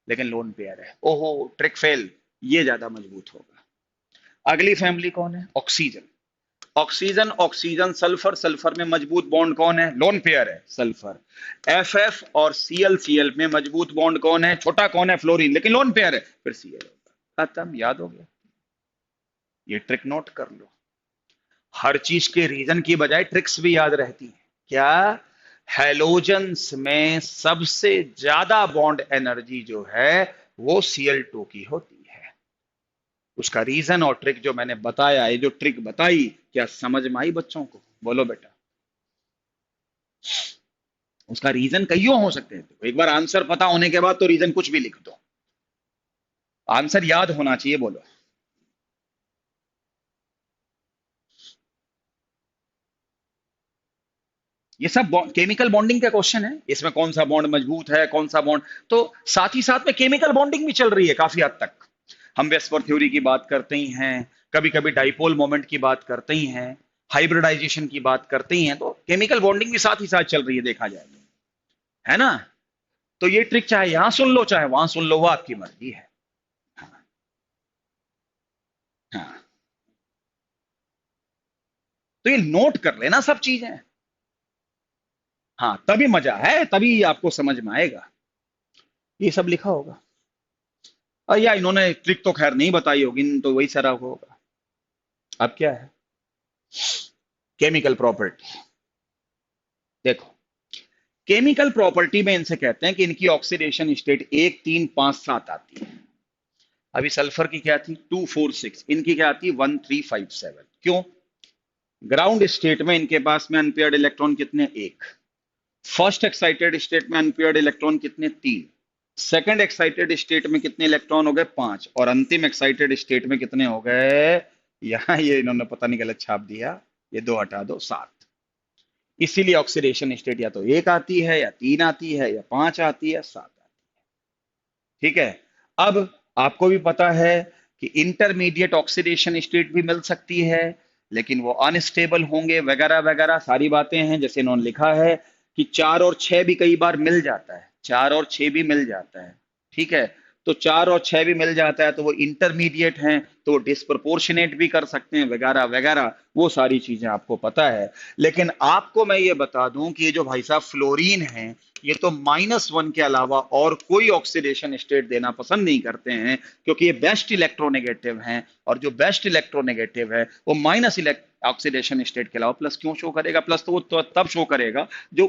लेकिन लोन पेयर है। ओहो, ट्रिक फेल, ये ज्यादा मजबूत होगा। अगली फैमिली कौन है? Oxygen. Oxygen oxygen sulphur, sulphur में मजबूत बॉन्ड कौन है? लोन पेयर है, सल्फर। FF और Cl में मजबूत बॉन्ड कौन है? छोटा कौन है? फ्लोरीन, लेकिन लोन पेयर है, फिर Cl होगा। खत्म, याद हो गया। ये ट्रिक नोट कर लो। हर चीज के रीजन की बजाय ट्रिक्स भी याद रहती हैं। क्या? हेलोजेंस में सबसे ज्यादा बॉन्ड एनर्जी जो है वो Cl2 की होती है। उसका रीजन और ट्रिक जो मैंने बताया, ये जो ट्रिक बताई, क्या समझ में आई बच्चों को? बोलो बेटा। उसका रीजन कईयों हो सकते हैं। तो एक बार आंसर पता होने के बाद तो रीजन कुछ भी लिख दो, आंसर याद होना चाहिए। बोलो। ये सब केमिकल बॉन्डिंग का क्वेश्चन है, इसमें कौन सा बॉन्ड मजबूत है, कौन सा बॉन्ड, तो साथ ही साथ में केमिकल बॉन्डिंग भी चल रही है काफी हद तक। हम वेस्पर थ्योरी की बात करते ही हैं, कभी कभी डाइपोल मोमेंट की बात करते ही हैं, हाइब्रिडाइजेशन की बात करते ही हैं, तो केमिकल बॉन्डिंग भी साथ ही साथ चल रही है, देखा जाए तो, है ना? तो ये ट्रिक चाहे यहां सुन लो चाहे वहां सुन लो, वो आपकी मर्जी है। हाँ, हाँ। तो ये नोट कर लेना सब चीजें। हाँ, तभी मजा है, तभी आपको समझ में आएगा। ये सब लिखा होगा। या इन्होंने ट्रिक तो खैर नहीं बताई होगी, तो वही सारा होगा। अब क्या है? Chemical property. देखो, केमिकल प्रॉपर्टी में इनसे कहते हैं कि इनकी ऑक्सीडेशन स्टेट 1 3 5 7 आती है। अभी सल्फर की क्या थी? 2 4 6। इनकी क्या आती है? 1 3 5 7। क्यों? ग्राउंड स्टेट में इनके पास में अनपेयर्ड इलेक्ट्रॉन कितने? एक। फर्स्ट एक्साइटेड स्टेट में अनपेयर्ड इलेक्ट्रॉन कितने? 3। सेकंड एक्साइटेड स्टेट में कितने इलेक्ट्रॉन हो गए? 5। और अंतिम एक्साइटेड स्टेट में कितने हो गए? यहां ये इन्होंने पता नहीं गलत छाप दिया, ये 2 हटा दो, 7। इसीलिए ऑक्सीडेशन स्टेट या तो 1 आती है, या 3 आती है, या 5 आती है, 7 आती है। ठीक है। अब आपको भी पता है कि इंटरमीडिएट ऑक्सीडेशन स्टेट भी मिल सकती है, लेकिन वो अनस्टेबल होंगे वगैरह वगैरह सारी बातें हैं। जैसे इन्होंने लिखा है कि 4 और 6 भी कई बार मिल जाता है, 4 और 6 भी मिल जाता है, ठीक है। तो 4 और 6 भी मिल जाता है तो वो इंटरमीडिएट हैं, तो वो डिस्प्रपोर्शनेट भी कर सकते हैं वगैरह वगैरह, वो सारी चीजें आपको पता है। लेकिन आपको मैं ये बता दूं कि ये जो भाई साहब फ्लोरीन है, ये तो -1 के अलावा और कोई ऑक्सीडेशन स्टेट देना पसंद नहीं करते हैं, क्योंकि ये बेस्ट इलेक्ट्रोनेगेटिव हैं। और जो बेस्ट इलेक्ट्रोनेगेटिव है वो माइनस ऑक्सीडेशन स्टेट के अलावा प्लस क्यों शो करेगा? प्लस तो वो तो तब शो करेगा जो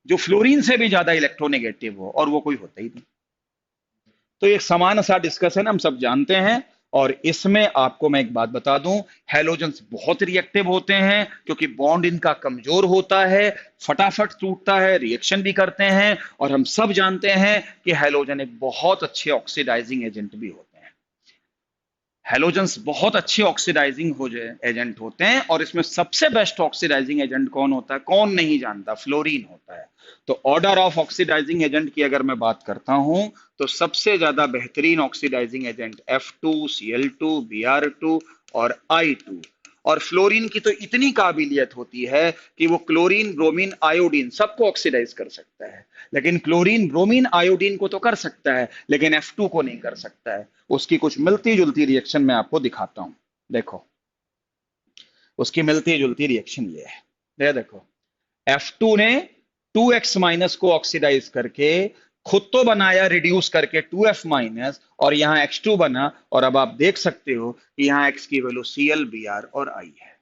जो फ्लोरीन से भी ज्यादा इलेक्ट्रोनेगेटिव हो, और वो कोई होता ही नहीं। तो एक समान सा डिस्कशन हम सब जानते हैं। और इसमें आपको मैं एक बात बता दूं, हैलोजेंस बहुत रिएक्टिव होते हैं क्योंकि बॉन्ड इनका कमजोर होता है, फटाफट टूटता है, रिएक्शन भी करते हैं। और हम सब जानते हैं कि हैलोजन एक बहुत अच्छे ऑक्सीडाइजिंग एजेंट भी होते हैं। हैलोजेंस बहुत अच्छे ऑक्सीडाइजिंग हो एजेंट होते हैं, और इसमें सबसे बेस्ट ऑक्सीडाइजिंग एजेंट कौन होता है? कौन नहीं जानता? फ्लोरीन होता है। तो ऑर्डर ऑफ ऑक्सीडाइजिंग एजेंट की अगर मैं बात करता हूं, तो सबसे ज्यादा बेहतरीन oxidising agent F2, Cl2, Br2 और I2। और फ्लोरीन की तो इतनी काबिलियत होती है कि वो क्लोरीन, ब्रोमीन, आयोडीन सबको ऑक्सीडाइज कर सकता है। लेकिन क्लोरीन, ब्रोमीन, आयोडीन को तो कर सकता है, लेकिन F2 को नहीं कर सकता है। उसकी कुछ मिलती जुलती रिएक्शन मैं आपको दिखाता हूं। देखो, उसकी मिलती जुलती रिएक्शन ये है। देखो, F2 ने 2x माइनस को ऑक्सीडाइज करके खुद तो बनाया रिड्यूस करके 2F माइनस, और यहां X2 बना। और अब आप देख सकते हो कि यहां X की वैल्यू Cl, Br और I है।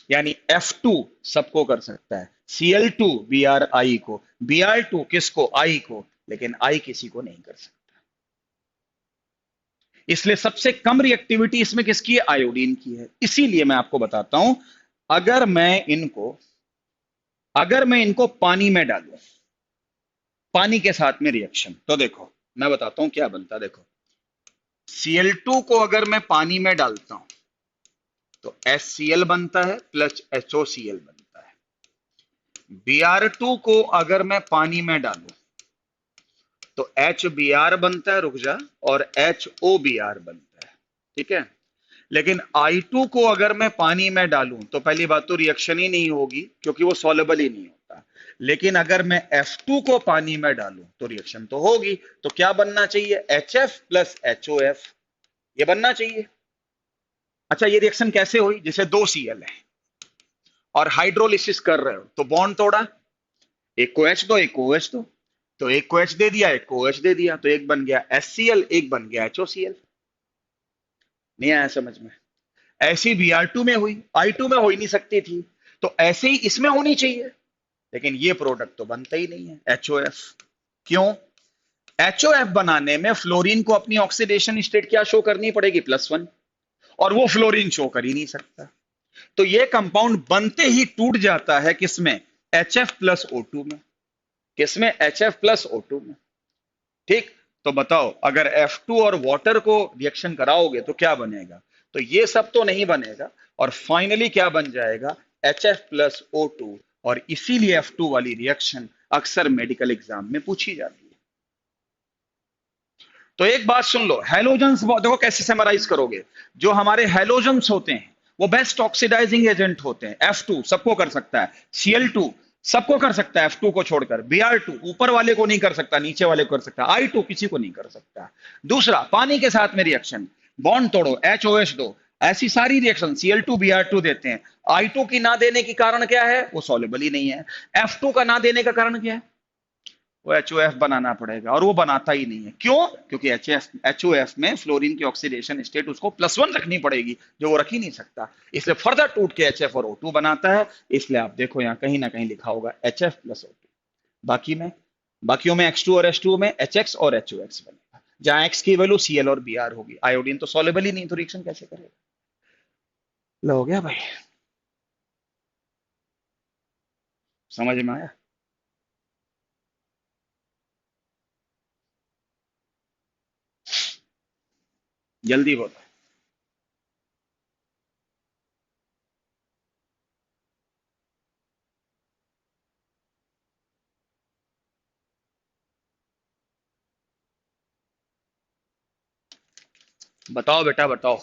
यानी F2 सबको कर सकता है, Cl2 Bri को, Br2 किसको? I को, लेकिन I किसी को नहीं कर सकता। इसलिए सबसे कम रिएक्टिविटी इसमें किसकी है? आयोडीन की है। इसीलिए मैं आपको बताता हूं, अगर मैं इनको अगर मैं इनको पानी में डालूं, पानी के साथ में रिएक्शन, तो देखो मैं बताता हूं क्या बनता है। देखो, Cl2 को अगर मैं पानी में डालता हूं तो HCl बनता है प्लस HOCl बनता है। Br2 को अगर मैं पानी में डालूं तो HBr बनता है, रुक जा, और HOBr बनता है, ठीक है। लेकिन I2 को अगर मैं पानी में डालूं तो पहली बात तो रिएक्शन ही नहीं होगी क्योंकि वो सॉल्युबल ही नहीं होता। लेकिन अगर मैं F2 को पानी में डालूं तो रिएक्शन तो होगी। तो क्या बनना चाहिए? HF प्लस HOF, ये बनना चाहिए। अच्छा, ये रिएक्शन कैसे हुई? जैसे 2 Cl है और हाइड्रोलिसिस कर रहे हो तो बॉन्ड तोड़ा, एक को H दो, एक को OH दो, तो एक को H दे दिया, एक को OH दे दिया, तो एक बन गया HCl, एक बन गया HOCl। नहीं आया समझ में? ऐसी Br2 में हुई, I2 में हो ही नहीं सकती थी, तो ऐसे ही इसमें होनी चाहिए। लेकिन ये प्रोडक्ट तो बनता ही नहीं है, HOF। क्यों? HOF बनाने में फ्लोरीन को अपनी ऑक्सीडेशन स्टेट क्या शो करनी पड़ेगी? +1, और वो फ्लोरीन शो कर ही नहीं सकता। तो ये कंपाउंड बनते ही टूट जाता है किसमें? HF प्लस O2 में। किसमें? HF प्लस O2 में। ठीक, तो बताओ, अगर F2 और वाटर को रिएक्शन कराओगे तो क्या बनेगा? तो ये सब तो नहीं बनेगा, और फाइनली क्या बन जाएगा? HF plus O2। और इसीलिए F2 वाली रिएक्शन अक्सर मेडिकल एग्जाम में पूछी जाती है। तो एक बात सुन लो, हैलोजेंस देखो कैसे समराइज करोगे। जो हमारे हैलोजेंस होते हैं वो बेस्ट ऑक्सीडाइजिंग एजेंट होते हैं। F2 सबको कर सकता है, Cl2 सबको कर सकता है F2 को छोड़कर, Br2 ऊपर वाले को नहीं कर सकता, नीचे वाले को कर सकता है, I2 किसी को नहीं कर सकता। दूसरा, पानी के साथ में रिएक्शन, बॉन्ड तोड़ो, HOH दो, ऐसी सारी रिएक्शन Cl2 Br2 देते हैं। I2 की ना देने की कारण क्या है? वो सॉल्युबल ही नहीं है। F2 का ना देने का कारण क्या है? वो HOF बनाना पड़ेगा, और वो बनाता ही नहीं है। क्यों? क्योंकि HOF में फ्लोरीन की ऑक्सीडेशन स्टेट उसको +1 रखनी पड़ेगी, जो वो रख ही नहीं सकता। इसलिए फर्दर टूट के HF और O2 बनाता है। इसलिए आप देखो यहां कहीं ना कहीं लिखा होगा HF प्लस O2। बाकी में बाकियों में X2 और H2 में HX और HOX बनेगा, जहां X की वैल्यू Cl और Br होगी। आयोडीन तो सॉल्युबल ही नहीं, तो रिएक्शन कैसे करेगा? लो, हो गया भाई, समझ में आया? जल्दी बोलो। बताओ बेटा बताओ।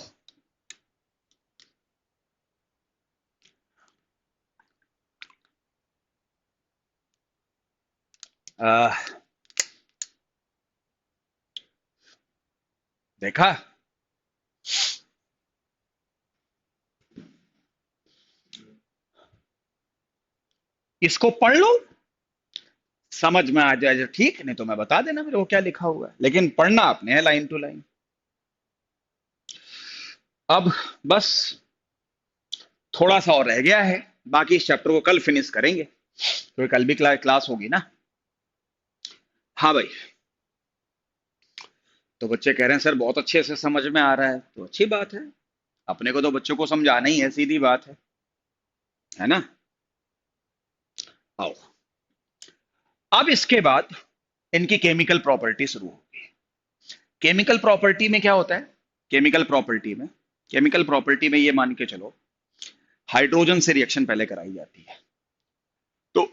आ, देखा। इसको पढ़ लो, समझ में आ जाए ठीक, नहीं तो मैं बता देना मेरे को क्या लिखा हुआ है, लेकिन पढ़ना आपने है लाइन टू लाइन। अब बस थोड़ा सा और रह गया है, बाकी इस चैप्टर को कल फिनिश करेंगे, क्योंकि कल भी क्लास होगी ना। हाँ भाई। तो बच्चे कह रहे हैं सर बहुत अच्छे से समझ में आ रहा है, तो अच्छी बात है, अपने को तो बच्चों को समझाना ही है, सीधी बात है ना। आओ, अब इसके बाद इनकी केमिकल प्रॉपर्टी शुरू होगी। केमिकल प्रॉपर्टी में क्या होता है? केमिकल प्रॉपर्टी में ये मान के चलो, हाइड्रोजन से रिएक्शन पहले कराई जाती है। तो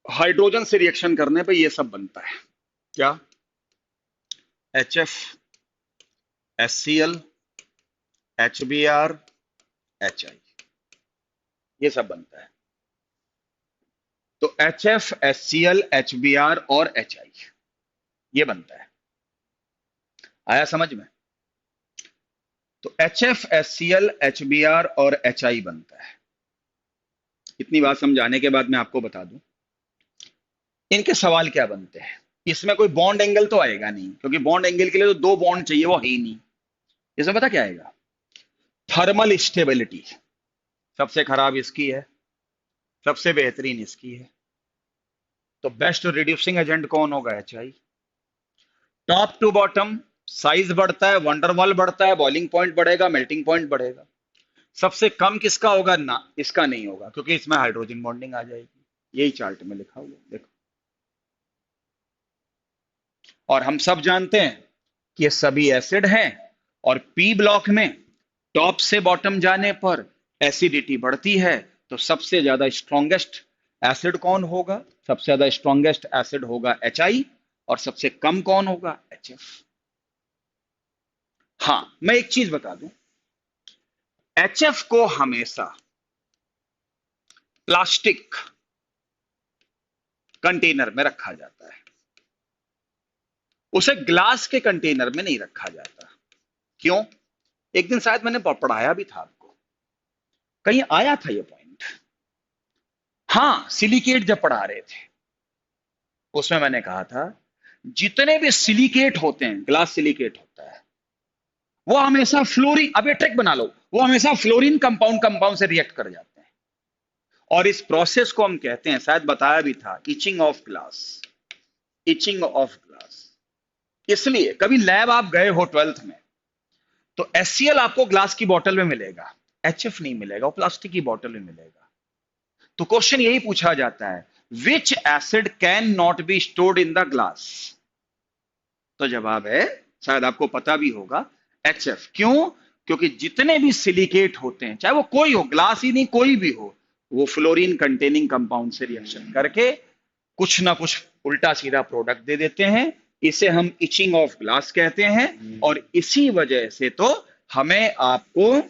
हाइड्रोजन से रिएक्शन करने पे ये सब बनता है, क्या? HF, HCl, HBr, HI, ये सब बनता है। तो HF, HCl, HBr और HI ये बनता है। आया समझ में? तो HF, HCl, HBr और HI बनता है। इतनी बात समझाने के बाद मैं आपको बता दूं इनके सवाल क्या बनते हैं। इसमें कोई बॉन्ड एंगल तो आएगा नहीं, क्योंकि बॉन्ड एंगल के लिए तो दो बॉन्ड चाहिए, वो है ही नहीं। इसमें पता क्या आएगा? थर्मल स्टेबिलिटी सबसे खराब इसकी है, सबसे बेहतरीन इसकी है। तो बेस्ट रिड्यूसिंग एजेंट कौन होगा? HI। Top to bottom size बढ़ता है, वंडरवॉल बढ़ता है, बॉइलिंग पॉइंट बढ़ेगा, मेल्टिंग पॉइंट बढ़ेगा। सबसे कम किसका होगा? ना, इसका नहीं होगा, क्योंकि इसमें हाइड्रोजन बॉन्डिंग आ जाएगी। यही चार्ट में लिखा हुआ है, देखो। और हम सब जानते हैं कि ये सभी एसिड हैं, और पी ब्लॉक में टॉप से बॉटम जाने पर एसिडिटी बढ़ती है। तो सबसे ज्यादा स्ट्रॉन्गेस्ट एसिड कौन होगा? सबसे ज्यादा स्ट्रॉन्गेस्ट एसिड होगा HI, और सबसे कम कौन होगा? HF। हाँ, मैं एक चीज बता दूं, HF को हमेशा प्लास्टिक कंटेनर में रखा जाता है, उसे ग्लास के कंटेनर में नहीं रखा जाता। क्यों? एक दिन शायद मैंने पढ़ाया भी था आपको, कहीं आया था ये पॉइंट। हाँ, सिलिकेट जब पढ़ा रहे थे उसमें मैंने कहा था जितने भी सिलिकेट होते हैं, ग्लास सिलिकेट होता है, वो हमेशा फ्लोरीन, अब ये ट्रिक बना लो, वो हमेशा फ्लोरीन कंपाउंड कंपाउंड से रिएक्ट कर जाते हैं। और इस प्रोसेस को हम कहते हैं, शायद बताया भी था, etching of glass. Etching of glass. इसलिए कभी लैब आप गए हो 12th में, तो HCl आपको ग्लास की बोतल में मिलेगा, HF नहीं मिलेगा, वो प्लास्टिक की बोतल में मिलेगा। तो क्वेश्चन यही पूछा जाता है, विच acid can not be stored in the glass? तो जवाब है, शायद आपको पता भी होगा, HF। क्यों? क्योंकि जितने भी सिलिकेट होते हैं, चाहे वो कोई हो, ग्लास ही नहीं कोई भी हो, वो फ्लोरीन कंटेनिंग कंपाउंड से रिएक्शन करके कुछ ना कुछ उल्टा सीधा प्रोडक्ट दे देते हैं। इसे हम इचिंग ऑफ ग्लास कहते हैं, और इसी वजह से तो हमें आपको,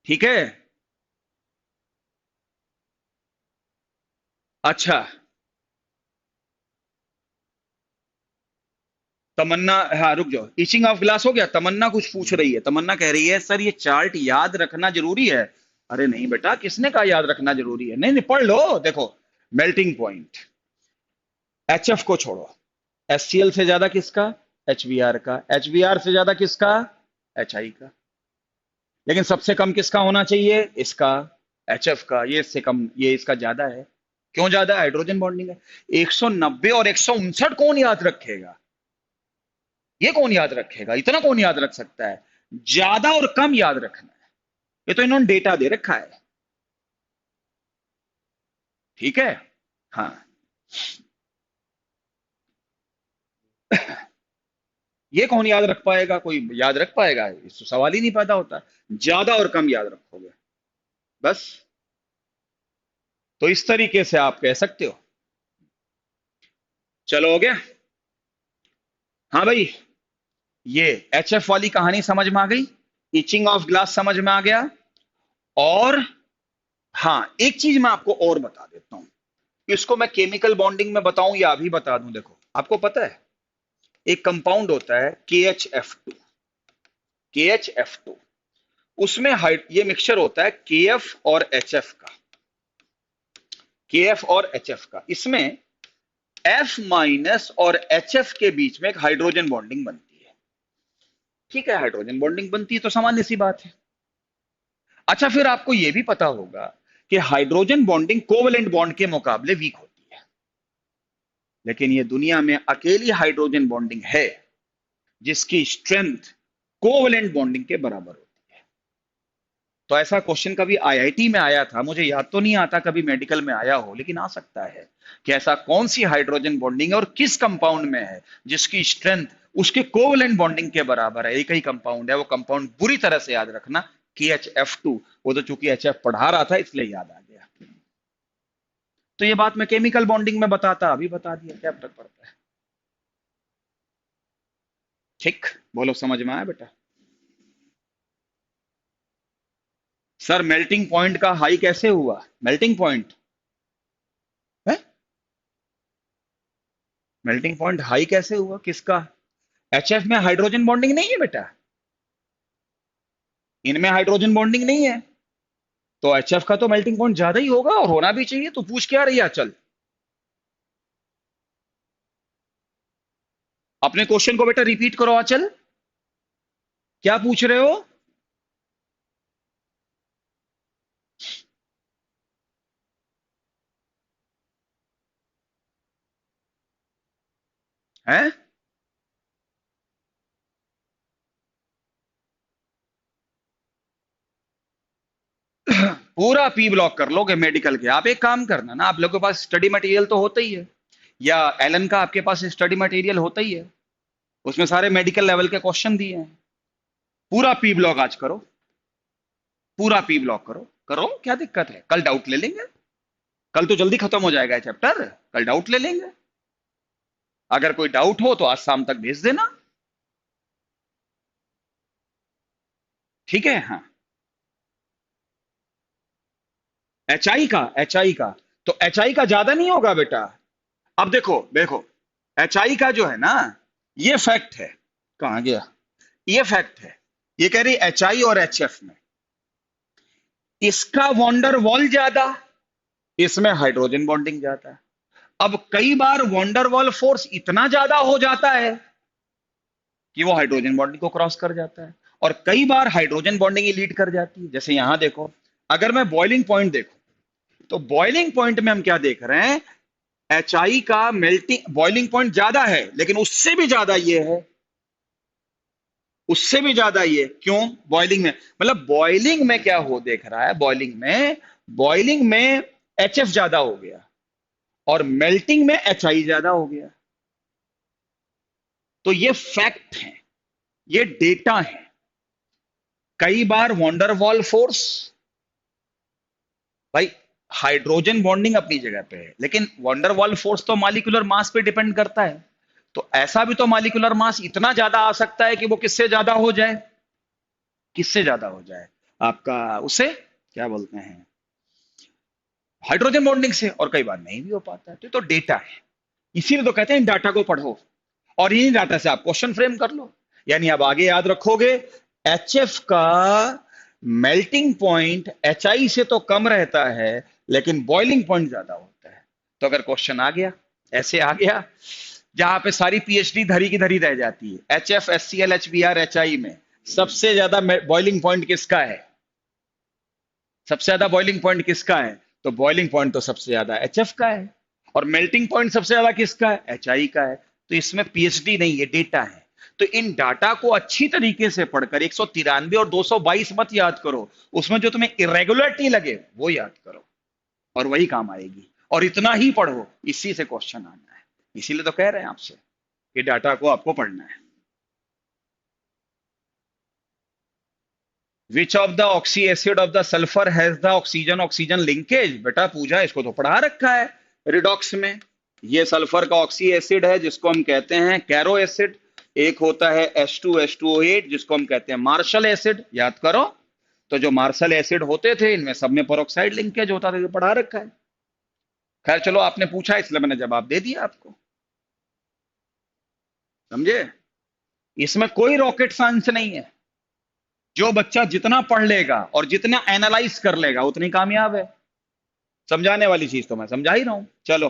ठीक है। अच्छा, तमन्ना, हाँ रुक जाओ, इचिंग ऑफ ग्लास हो गया। तमन्ना कुछ पूछ रही है, तमन्ना कह रही है सर ये चार्ट याद रखना जरूरी है। अरे नहीं बेटा, किसने कहा याद रखना जरूरी है? नहीं नहीं, पढ़ लो। देखो, मेल्टिंग पॉइंट, HF को छोड़ो, HCl से ज्यादा किसका? HBr का। HBr से ज्यादा किसका? HI का। लेकिन सबसे कम किसका होना चाहिए? इसका, HF का। ये इससे कम, ये इसका ज्यादा है। क्यों ज्यादा? हाइड्रोजन बॉन्डिंग है। 190 और 159 कौन याद रखेगा? ये कौन याद रखेगा? इतना कौन याद रख सकता है? ज्यादा और कम याद रखना है, ये तो इन्होंने डेटा दे रखा है। ठीक है। हाँ, ये कौन याद रख पाएगा? कोई याद रख पाएगा? इस तो सवाल ही नहीं पैदा होता। ज्यादा और कम याद रखोगे बस। तो इस तरीके से आप कह सकते हो। चलो, हो गया। हाँ भाई, ये HF वाली कहानी समझ में आ गई, इचिंग ऑफ ग्लास समझ में आ गया। और हाँ, एक चीज मैं आपको और बता देता हूं, इसको मैं केमिकल बॉन्डिंग में बताऊं या अभी बता दूं। देखो, आपको पता है एक कंपाउंड होता है KHF2, KHF2, उसमें ये मिक्सचर होता है KF और HF का, KF और HF का। इसमें F माइनस और HF के बीच में एक हाइड्रोजन बॉन्डिंग बनती है। ठीक है, हाइड्रोजन बॉन्डिंग बनती है तो सामान्य सी बात है। अच्छा, फिर आपको यह भी पता होगा कि हाइड्रोजन बॉन्डिंग कोवेलेंट बॉन्ड के मुकाबले वीक होती है, लेकिन ये दुनिया में अकेली हाइड्रोजन बॉन्डिंग है जिसकी स्ट्रेंथ कोवेलेंट बॉन्डिंग के बराबर होती है। तो ऐसा क्वेश्चन कभी IIT में आया था, मुझे याद तो नहीं आता कभी मेडिकल में आया हो, लेकिन आ सकता है कि ऐसा कौन सी हाइड्रोजन बॉन्डिंग है और किस कंपाउंड में है जिसकी स्ट्रेंथ उसके कोवेलेंट बॉन्डिंग के बराबर है। एक ही कंपाउंड है, वो कंपाउंड बुरी तरह से याद रखना, KHF2। वो तो चूंकि HF पढ़ा रहा था इसलिए याद आ गया। तो ये बात मैं केमिकल बॉन्डिंग में बताता, अभी बता दिया, क्या फर्क पड़ता है। ठीक, बोलो समझ में आया बेटा? सर मेल्टिंग पॉइंट का हाई कैसे हुआ? मेल्टिंग पॉइंट है, मेल्टिंग पॉइंट हाई कैसे हुआ किसका? HF में हाइड्रोजन बॉन्डिंग नहीं है बेटा, इनमें हाइड्रोजन बॉन्डिंग नहीं है, तो HF का तो मेल्टिंग पॉइंट ज्यादा ही होगा और होना भी चाहिए। तो पूछ क्या रही है? चल अपने क्वेश्चन को बेटा रिपीट करो। आचल क्या पूछ रहे हो? हैं? पूरा P ब्लॉक कर लोगे मेडिकल के? आप एक काम करना ना, आप लोगों के पास स्टडी मटेरियल तो होता ही है, या एलन का आपके पास स्टडी मटेरियल होता ही है, उसमें सारे मेडिकल लेवल के क्वेश्चन दिए हैं। पूरा P ब्लॉक आज करो, पूरा P ब्लॉक करो। करो, क्या दिक्कत है? कल डाउट ले लेंगे, कल तो जल्दी खत्म हो जाएगा चैप्टर, कल डाउट ले लेंगे। अगर कोई डाउट हो तो आज शाम तक भेज देना, ठीक है? हाँ, HI का तो HI का ज्यादा नहीं होगा बेटा। अब देखो देखो, HI का जो है ना, ये फैक्ट है। कहां गया? ये फैक्ट है, ये कह रही HI और HF में इसका वॉन्डर वॉल ज्यादा, इसमें हाइड्रोजन बॉन्डिंग ज्यादा है। अब कई बार वॉन्डर वॉल फोर्स इतना ज्यादा हो जाता है कि वो हाइड्रोजन बॉन्डिंग को क्रॉस कर जाता है, और कई बार हाइड्रोजन बॉन्डिंग ही लीड कर जाती है। जैसे यहां देखो, अगर मैं बॉइलिंग पॉइंट देखूं तो बॉइलिंग पॉइंट में हम क्या देख रहे हैं? HI का मेल्टिंग बॉइलिंग पॉइंट ज्यादा है, लेकिन उससे भी ज्यादा ये है, उससे भी ज्यादा ये। क्यों? बॉइलिंग में, मतलब बॉइलिंग में क्या हो देख रहा है? बॉइलिंग में HF ज्यादा हो गया और मेल्टिंग में HI ज्यादा हो गया। तो ये फैक्ट है, ये डेटा है। कई बार वॉन्डरवॉल फोर्स, भाई हाइड्रोजन बॉन्डिंग अपनी जगह पे है, लेकिन वॉन्डरवॉल फोर्स तो मॉलिक्यूलर मास पे डिपेंड करता है। तो ऐसा भी तो मॉलिक्यूलर मास इतना ज्यादा आ सकता है कि वो किससे ज्यादा हो जाए? किससे ज्यादा हो जाए? आपका उसे क्या बोलते हैं, हाइड्रोजन बॉन्डिंग से। और कई बार नहीं भी हो पाता है। तो डेटा है, इसीलिए तो कहते हैं डाटा को पढ़ो और इन्हीं डाटा से आप क्वेश्चन फ्रेम कर लो। यानी अब आगे याद रखोगे, HF का मेल्टिंग पॉइंट HI से तो कम रहता है, लेकिन बॉइलिंग पॉइंट ज्यादा होता है। तो अगर क्वेश्चन आ गया, ऐसे आ गया, जहां पे सारी PhD धरी की धरी रह जाती है, HF HCl HBr HI में सबसे ज्यादा बॉइलिंग पॉइंट किसका है? सबसे ज्यादा बॉइलिंग पॉइंट किसका है? तो बॉइलिंग पॉइंट तो सबसे ज्यादा HF का है, और मेल्टिंग पॉइंट सबसे ज्यादा किसका है? HI का है। तो इसमें PhD नहीं, ये डेटा है। तो इन डाटा को अच्छी तरीके से पढ़कर 193 और 222 मत याद करो, उसमें जो तुम्हें इरेगुलरिटी लगे वो याद करो, और वही काम आएगी। और इतना ही पढ़ो, इसी से क्वेश्चन आना है। इसीलिए तो कह रहे हैं आपसे कि डाटा को आपको पढ़ना है। Which of the oxy acid of the sulphur has the oxygen oxygen linkage? बेटा पूजा, इसको तो पढ़ा रखा है रिडॉक्स में। ये सल्फर का ऑक्सी एसिड है जिसको हम कहते हैं कैरो एसिड, एक होता है H2H2O8 जिसको हम कहते हैं मार्शल एसिड, याद करो। तो जो मार्शल एसिड होते थे इनमें सब में पेरोक्साइड लिंकेज होता था, जो पढ़ा रखा है। खैर चलो, आपने पूछा इसलिए मैंने जवाब दे दिया आपको, समझे। इसमें कोई रॉकेट साइंस नहीं है। जो बच्चा जितना पढ़ लेगा और जितना एनालाइज कर लेगा उतनी कामयाब है। समझाने वाली चीज तो मैं समझा ही रहा हूं। चलो,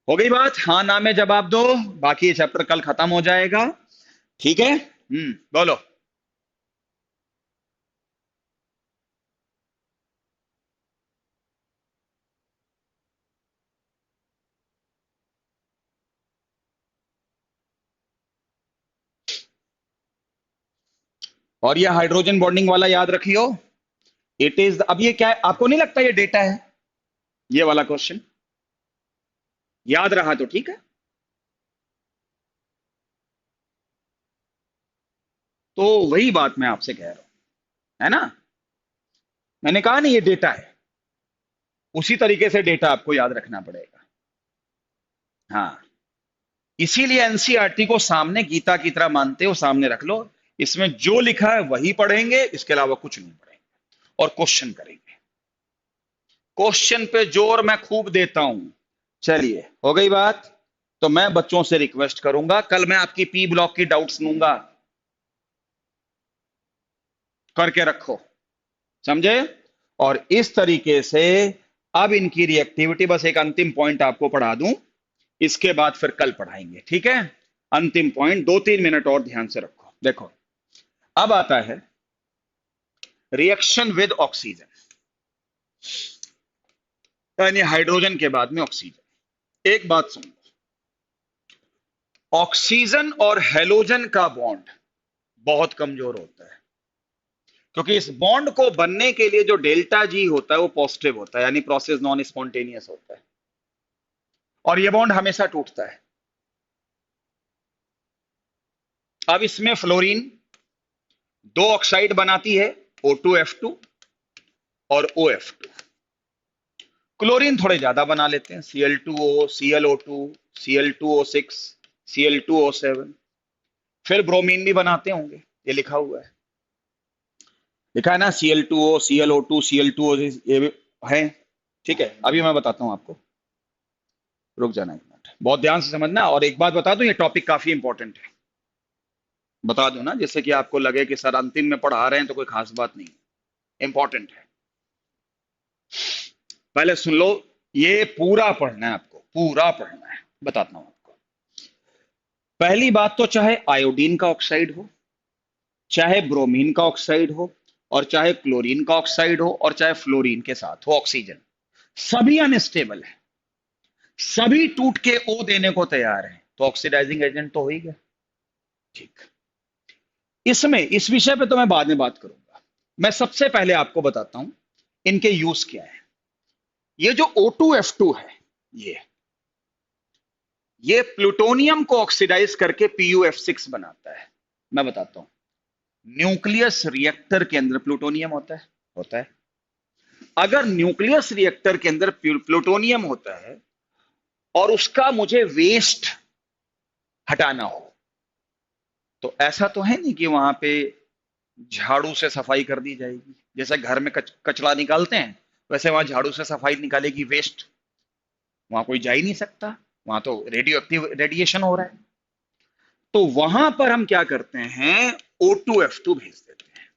हो गई बात, हाँ ना में जवाब दो, बाकी ये चैप्टर कल खत्म हो जाएगा। ठीक है, बोलो। और ये हाइड्रोजन बॉन्डिंग वाला याद रखियो, इट इज, अब ये क्या है, आपको नहीं लगता ये डेटा है, ये वाला क्वेश्चन याद रहा तो ठीक है। तो वही बात मैं आपसे कह रहा हूं, है ना। मैंने कहा नहीं ये डेटा है, उसी तरीके से डेटा आपको याद रखना पड़ेगा। हाँ, इसीलिए एनसीईआरटी को सामने गीता की तरह मानते हो, सामने रख लो। इसमें जो लिखा है वही पढ़ेंगे, इसके अलावा कुछ नहीं पढ़ेंगे, और क्वेश्चन करेंगे। क्वेश्चन पे जोर मैं खूब देता हूं। चलिए, हो गई बात। तो मैं बच्चों से रिक्वेस्ट करूंगा, कल मैं आपकी पी ब्लॉक की डाउट्स लूंगा, करके रखो, समझे। और इस तरीके से अब इनकी रिएक्टिविटी, बस एक अंतिम पॉइंट आपको पढ़ा दूं, इसके बाद फिर कल पढ़ाएंगे, ठीक है। अंतिम पॉइंट, 2-3 मिनट और ध्यान से रखो। देखो, अब आता है रिएक्शन विद ऑक्सीजन, यानी हाइड्रोजन के बाद में ऑक्सीजन। एक बात सुनो, ऑक्सीजन और हेलोजन का बॉन्ड बहुत कमजोर होता है, क्योंकि इस बॉन्ड को बनने के लिए जो डेल्टा जी होता है वो पॉजिटिव होता है, यानी प्रोसेस नॉन स्पॉन्टेनियस होता है, और ये बॉन्ड हमेशा टूटता है। अब इसमें फ्लोरीन दो ऑक्साइड बनाती है, O2F2 और OF2। क्लोरीन थोड़े ज्यादा बना लेते हैं, Cl2O, ClO2, Cl2O6, Cl2O7। फिर ब्रोमीन भी बनाते होंगे, ये लिखा हुआ है, लिखा है ना, Cl2O, ClO2, Cl2O6, ये भी है। ठीक है, अभी मैं बताता हूं आपको, रुक जाना एक मिनट, बहुत ध्यान से समझना। और एक बात बता दूं, ये टॉपिक काफी इंपॉर्टेंट है, बता दूं ना, जिससे कि आपको लगे कि सर अंतिम में पढ़ा रहे हैं तो कोई खास बात नहीं, इंपॉर्टेंट है। पहले सुन लो, ये पूरा पढ़ना है आपको, पूरा पढ़ना है, बताता हूं आपको। पहली बात तो, चाहे आयोडीन का ऑक्साइड हो, चाहे ब्रोमीन का ऑक्साइड हो, और चाहे क्लोरीन का ऑक्साइड हो, और चाहे फ्लोरीन के साथ हो ऑक्सीजन, सभी अनस्टेबल है, सभी टूट के ओ देने को तैयार है, तो ऑक्सीडाइजिंग एजेंट तो हो ही गया। ठीक, इसमें इस विषय पे तो मैं बाद में बात करूंगा, मैं सबसे पहले आपको बताता हूं इनके यूज क्या है। ये जो O2F2 है, ये प्लूटोनियम को ऑक्सीडाइज करके PuF6 बनाता है। मैं बताता हूं, न्यूक्लियस रिएक्टर के अंदर प्लूटोनियम होता है। अगर न्यूक्लियस रिएक्टर के अंदर प्लूटोनियम होता है और उसका मुझे वेस्ट हटाना हो, तो ऐसा तो है नहीं कि वहां पे झाड़ू से सफाई कर दी जाएगी, जैसे घर में कचरा निकालते हैं वैसे वहां झाड़ू से सफाई निकालेगी वेस्ट, वहां कोई जा ही नहीं सकता, वहां तो रेडियो एक्टिव रेडिएशन हो रहा है। तो वहां पर हम क्या करते हैं, O2F2 भेज देते हैं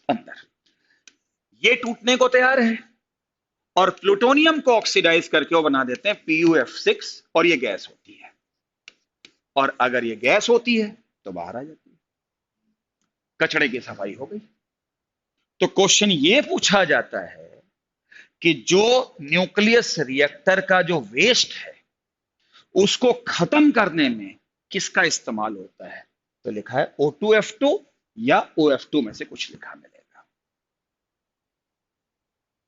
अंदर, ये टूटने को तैयार है, और प्लूटोनियम को ऑक्सीडाइज करके वो बना देते हैं PuF6, और ये गैस होती है। और अगर ये गैस होती है तो बाहर आ जाती है, कचड़े की सफाई हो गई। तो क्वेश्चन ये पूछा जाता है कि जो न्यूक्लियस रिएक्टर का जो वेस्ट है उसको खत्म करने में किसका इस्तेमाल होता है, तो लिखा है O2F2 या OF2 में से कुछ लिखा मिलेगा।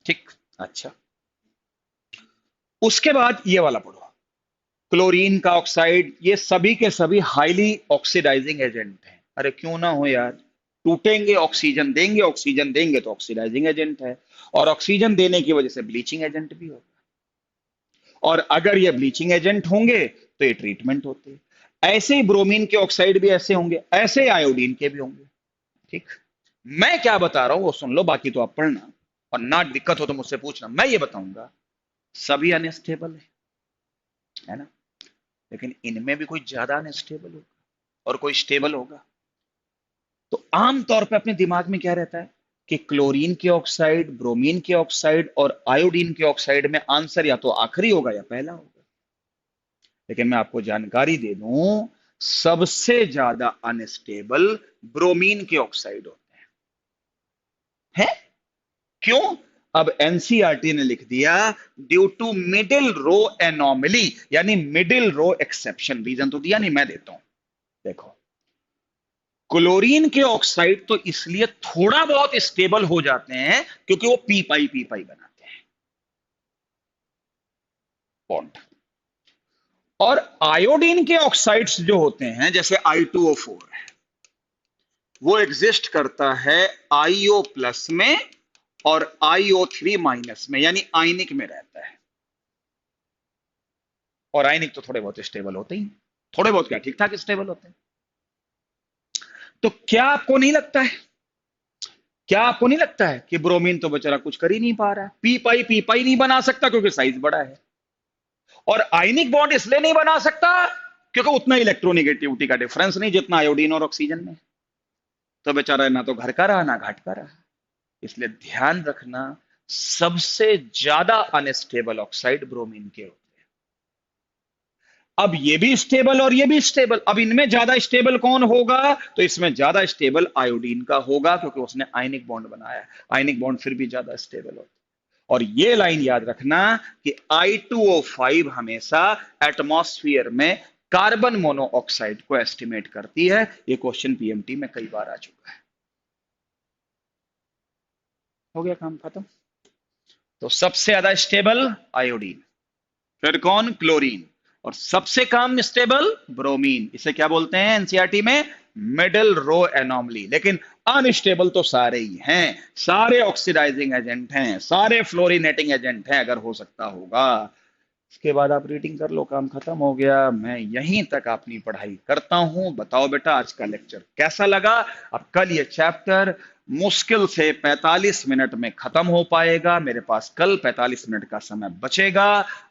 ठीक, अच्छा, उसके बाद ये वाला पढ़ो, क्लोरीन का ऑक्साइड, ये सभी के सभी हाईली ऑक्सीडाइजिंग एजेंट हैं। अरे क्यों ना हो यार, टूटेंगे ऑक्सीजन देंगे तो ऑक्सीडाइजिंग एजेंट है, और ऑक्सीजन देने की वजह से ब्लीचिंग एजेंट भी होगा। और अगर ये ब्लीचिंग एजेंट होंगे तो ये ट्रीटमेंट होते हैं। ऐसे ही ब्रोमीन के ऑक्साइड भी ऐसे होंगे, ऐसे ही आयोडीन के भी होंगे। ठीक, मैं क्या बता रहा हूं वो सुन लो, बाकी तो आप पढ़ना, और ना दिक्कत हो तो मुझसे पूछना। मैं ये बताऊंगा सभी अनस्टेबल है ना, लेकिन इनमें भी कोई ज्यादा अनस्टेबल होगा और कोई स्टेबल होगा। तो आमतौर पे अपने दिमाग में क्या रहता है कि क्लोरीन के ऑक्साइड, ब्रोमीन के ऑक्साइड और आयोडीन के ऑक्साइड में आंसर या तो आखिरी होगा या पहला होगा। लेकिन मैं आपको जानकारी दे दूं, सबसे ज्यादा अनस्टेबल ब्रोमीन के ऑक्साइड होते हैं। क्यों? अब एनसीईआरटी ने लिख दिया due to middle row anomaly, यानी मिडिल रो एक्सेप्शन। रीजन तो दिया नहीं, मैं देता हूं। देखो, क्लोरीन के ऑक्साइड तो इसलिए थोड़ा बहुत स्टेबल हो जाते हैं क्योंकि वो पी पाई बनाते हैं बॉन्ड। और आयोडीन के ऑक्साइड्स जो होते हैं जैसे I2O4, वो एग्जिस्ट करता है आईओ प्लस में और IO3 माइनस में, यानी आयनिक में रहता है। और आयनिक तो थोड़े बहुत स्टेबल होते ही, थोड़े बहुत क्या, ठीक ठाक स्टेबल होते हैं। तो क्या आपको नहीं लगता है, क्या आपको नहीं लगता है कि ब्रोमीन तो बेचारा कुछ कर ही नहीं पा रहा है, पी पाई नहीं बना सकता क्योंकि साइज बड़ा है, और आयनिक बॉन्ड इसलिए नहीं बना सकता क्योंकि उतना इलेक्ट्रोनेगेटिविटी का डिफरेंस नहीं जितना आयोडीन और ऑक्सीजन में। तो बेचारा ना तो घर का रहा ना घाट का रहा। इसलिए ध्यान रखना, सबसे ज्यादा अनस्टेबल ऑक्साइड ब्रोमीन के होते हैं। अब ये भी स्टेबल और ये भी स्टेबल, अब इनमें ज्यादा स्टेबल कौन होगा? तो इसमें ज्यादा स्टेबल आयोडीन का होगा क्योंकि उसने आयनिक बॉन्ड बनाया है। आयनिक बॉन्ड फिर भी ज्यादा स्टेबल होता है। और ये लाइन याद रखना कि I2O5 हमेशा एटमॉस्फेयर में कार्बन मोनोऑक्साइड को एस्टिमेट करती है। ये क्वेश्चन पीएमटी में कई बार आ चुका है। हो गया काम खत्म। तो सबसे ज्यादा स्टेबल आयोडीन, फिर कौन? क्लोरीन, और सबसे कम स्टेबल ब्रोमीन। इसे क्या बोलते हैं एनसीईआरटी में? Middle row anomaly. लेकिन अनस्टेबल तो सारे ही हैं, सारे ऑक्सीडाइजिंग एजेंट हैं, सारे फ्लोरीनेटिंग एजेंट हैं अगर हो सकता होगा। इसके बाद आप रीडिंग कर लो, काम खत्म हो गया। मैं यहीं तक अपनी पढ़ाई करता हूं। बताओ बेटा आज का लेक्चर कैसा लगा? अब कल ये चैप्टर मुश्किल से 45 मिनट में खत्म हो पाएगा। मेरे पास कल 45 मिनट का समय बचेगा।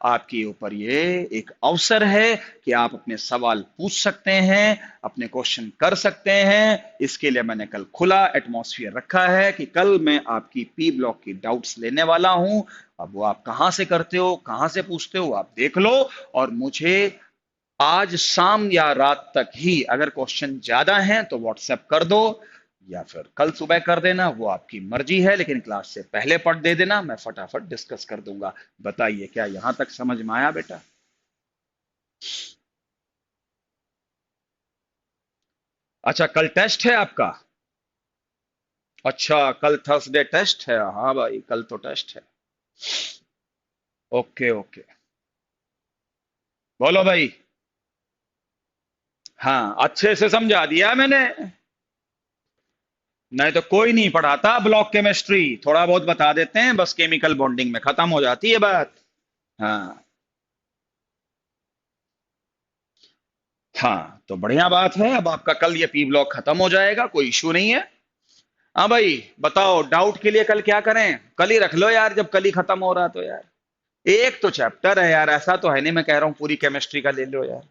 आपके ऊपर ये एक अवसर है कि आप अपने सवाल पूछ सकते हैं, अपने क्वेश्चन कर सकते हैं। इसके लिए मैंने कल खुला एटमॉस्फेयर रखा है कि कल मैं आपकी पी ब्लॉक की डाउट्स लेने वाला हूं। अब वो आप कहां से करते हो, कहां से पूछते हो, आप देख लो। और मुझे आज शाम या रात तक ही अगर क्वेश्चन ज्यादा हैं तो व्हाट्सएप कर दो, या फिर कल सुबह कर देना, वो आपकी मर्जी है। लेकिन क्लास से पहले पढ़ दे देना, मैं फटाफट डिस्कस कर दूंगा। बताइए क्या यहां तक समझ में आया बेटा? अच्छा, कल टेस्ट है आपका? अच्छा, कल थर्सडे टेस्ट है। हाँ भाई, कल तो टेस्ट है। ओके ओके, बोलो भाई। हाँ, अच्छे से समझा दिया मैंने। नहीं तो कोई नहीं पढ़ाता ब्लॉक केमिस्ट्री, थोड़ा बहुत बता देते हैं बस, केमिकल बॉन्डिंग में खत्म हो जाती है बात। हाँ हाँ, तो बढ़िया बात है। अब आपका कल ये पी ब्लॉक खत्म हो जाएगा, कोई इशू नहीं है। हाँ भाई, बताओ डाउट के लिए कल क्या करें? कल ही रख लो यार, जब कल ही खत्म हो रहा तो यार। एक तो चैप्टर है यार, ऐसा तो है नहीं मैं कह रहा हूँ पूरी केमिस्ट्री का ले लो यार।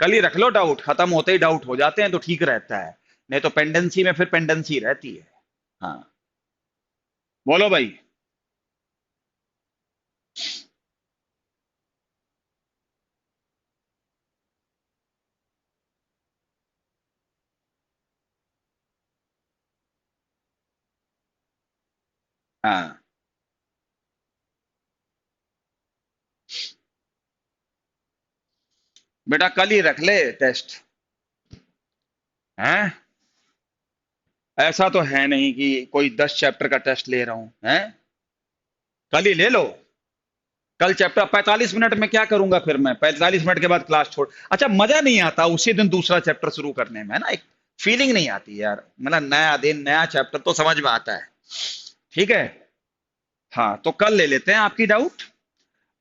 कल ही रख लो, डाउट खत्म होते ही डाउट हो जाते हैं तो ठीक रहता है। नहीं तो पेंडेंसी में फिर पेंडेंसी रहती है। हाँ, बोलो भाई। हाँ बेटा, कल ही रख ले टेस्ट। हैं? ऐसा तो है नहीं कि कोई 10 चैप्टर का टेस्ट ले रहा हूं, हैं? कल ही ले लो। कल चैप्टर 45 मिनट में क्या करूंगा फिर मैं? 45 मिनट के बाद क्लास छोड़, अच्छा मजा नहीं आता उसी दिन दूसरा चैप्टर शुरू करने में ना, एक फीलिंग नहीं आती यार। मतलब नया दिन नया चैप्टर तो समझ में आता है। ठीक है, हाँ तो कल ले लेते हैं आपकी डाउट।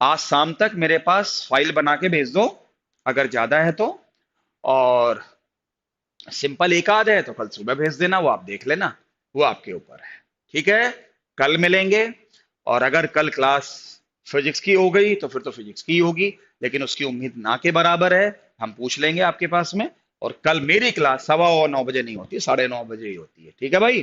आज शाम तक मेरे पास फाइल बना के भेज दो, अगर ज्यादा है तो, और सिंपल एक आध है तो कल सुबह भेज देना, वो आप देख लेना, वो आपके ऊपर है। ठीक है, कल मिलेंगे। और अगर कल क्लास फिजिक्स की हो गई तो फिर तो फिजिक्स की होगी, लेकिन उसकी उम्मीद ना के बराबर है। हम पूछ लेंगे आपके पास में। और कल मेरी क्लास 9:15 बजे नहीं होती, 9:30 बजे ही होती है। ठीक है भाई।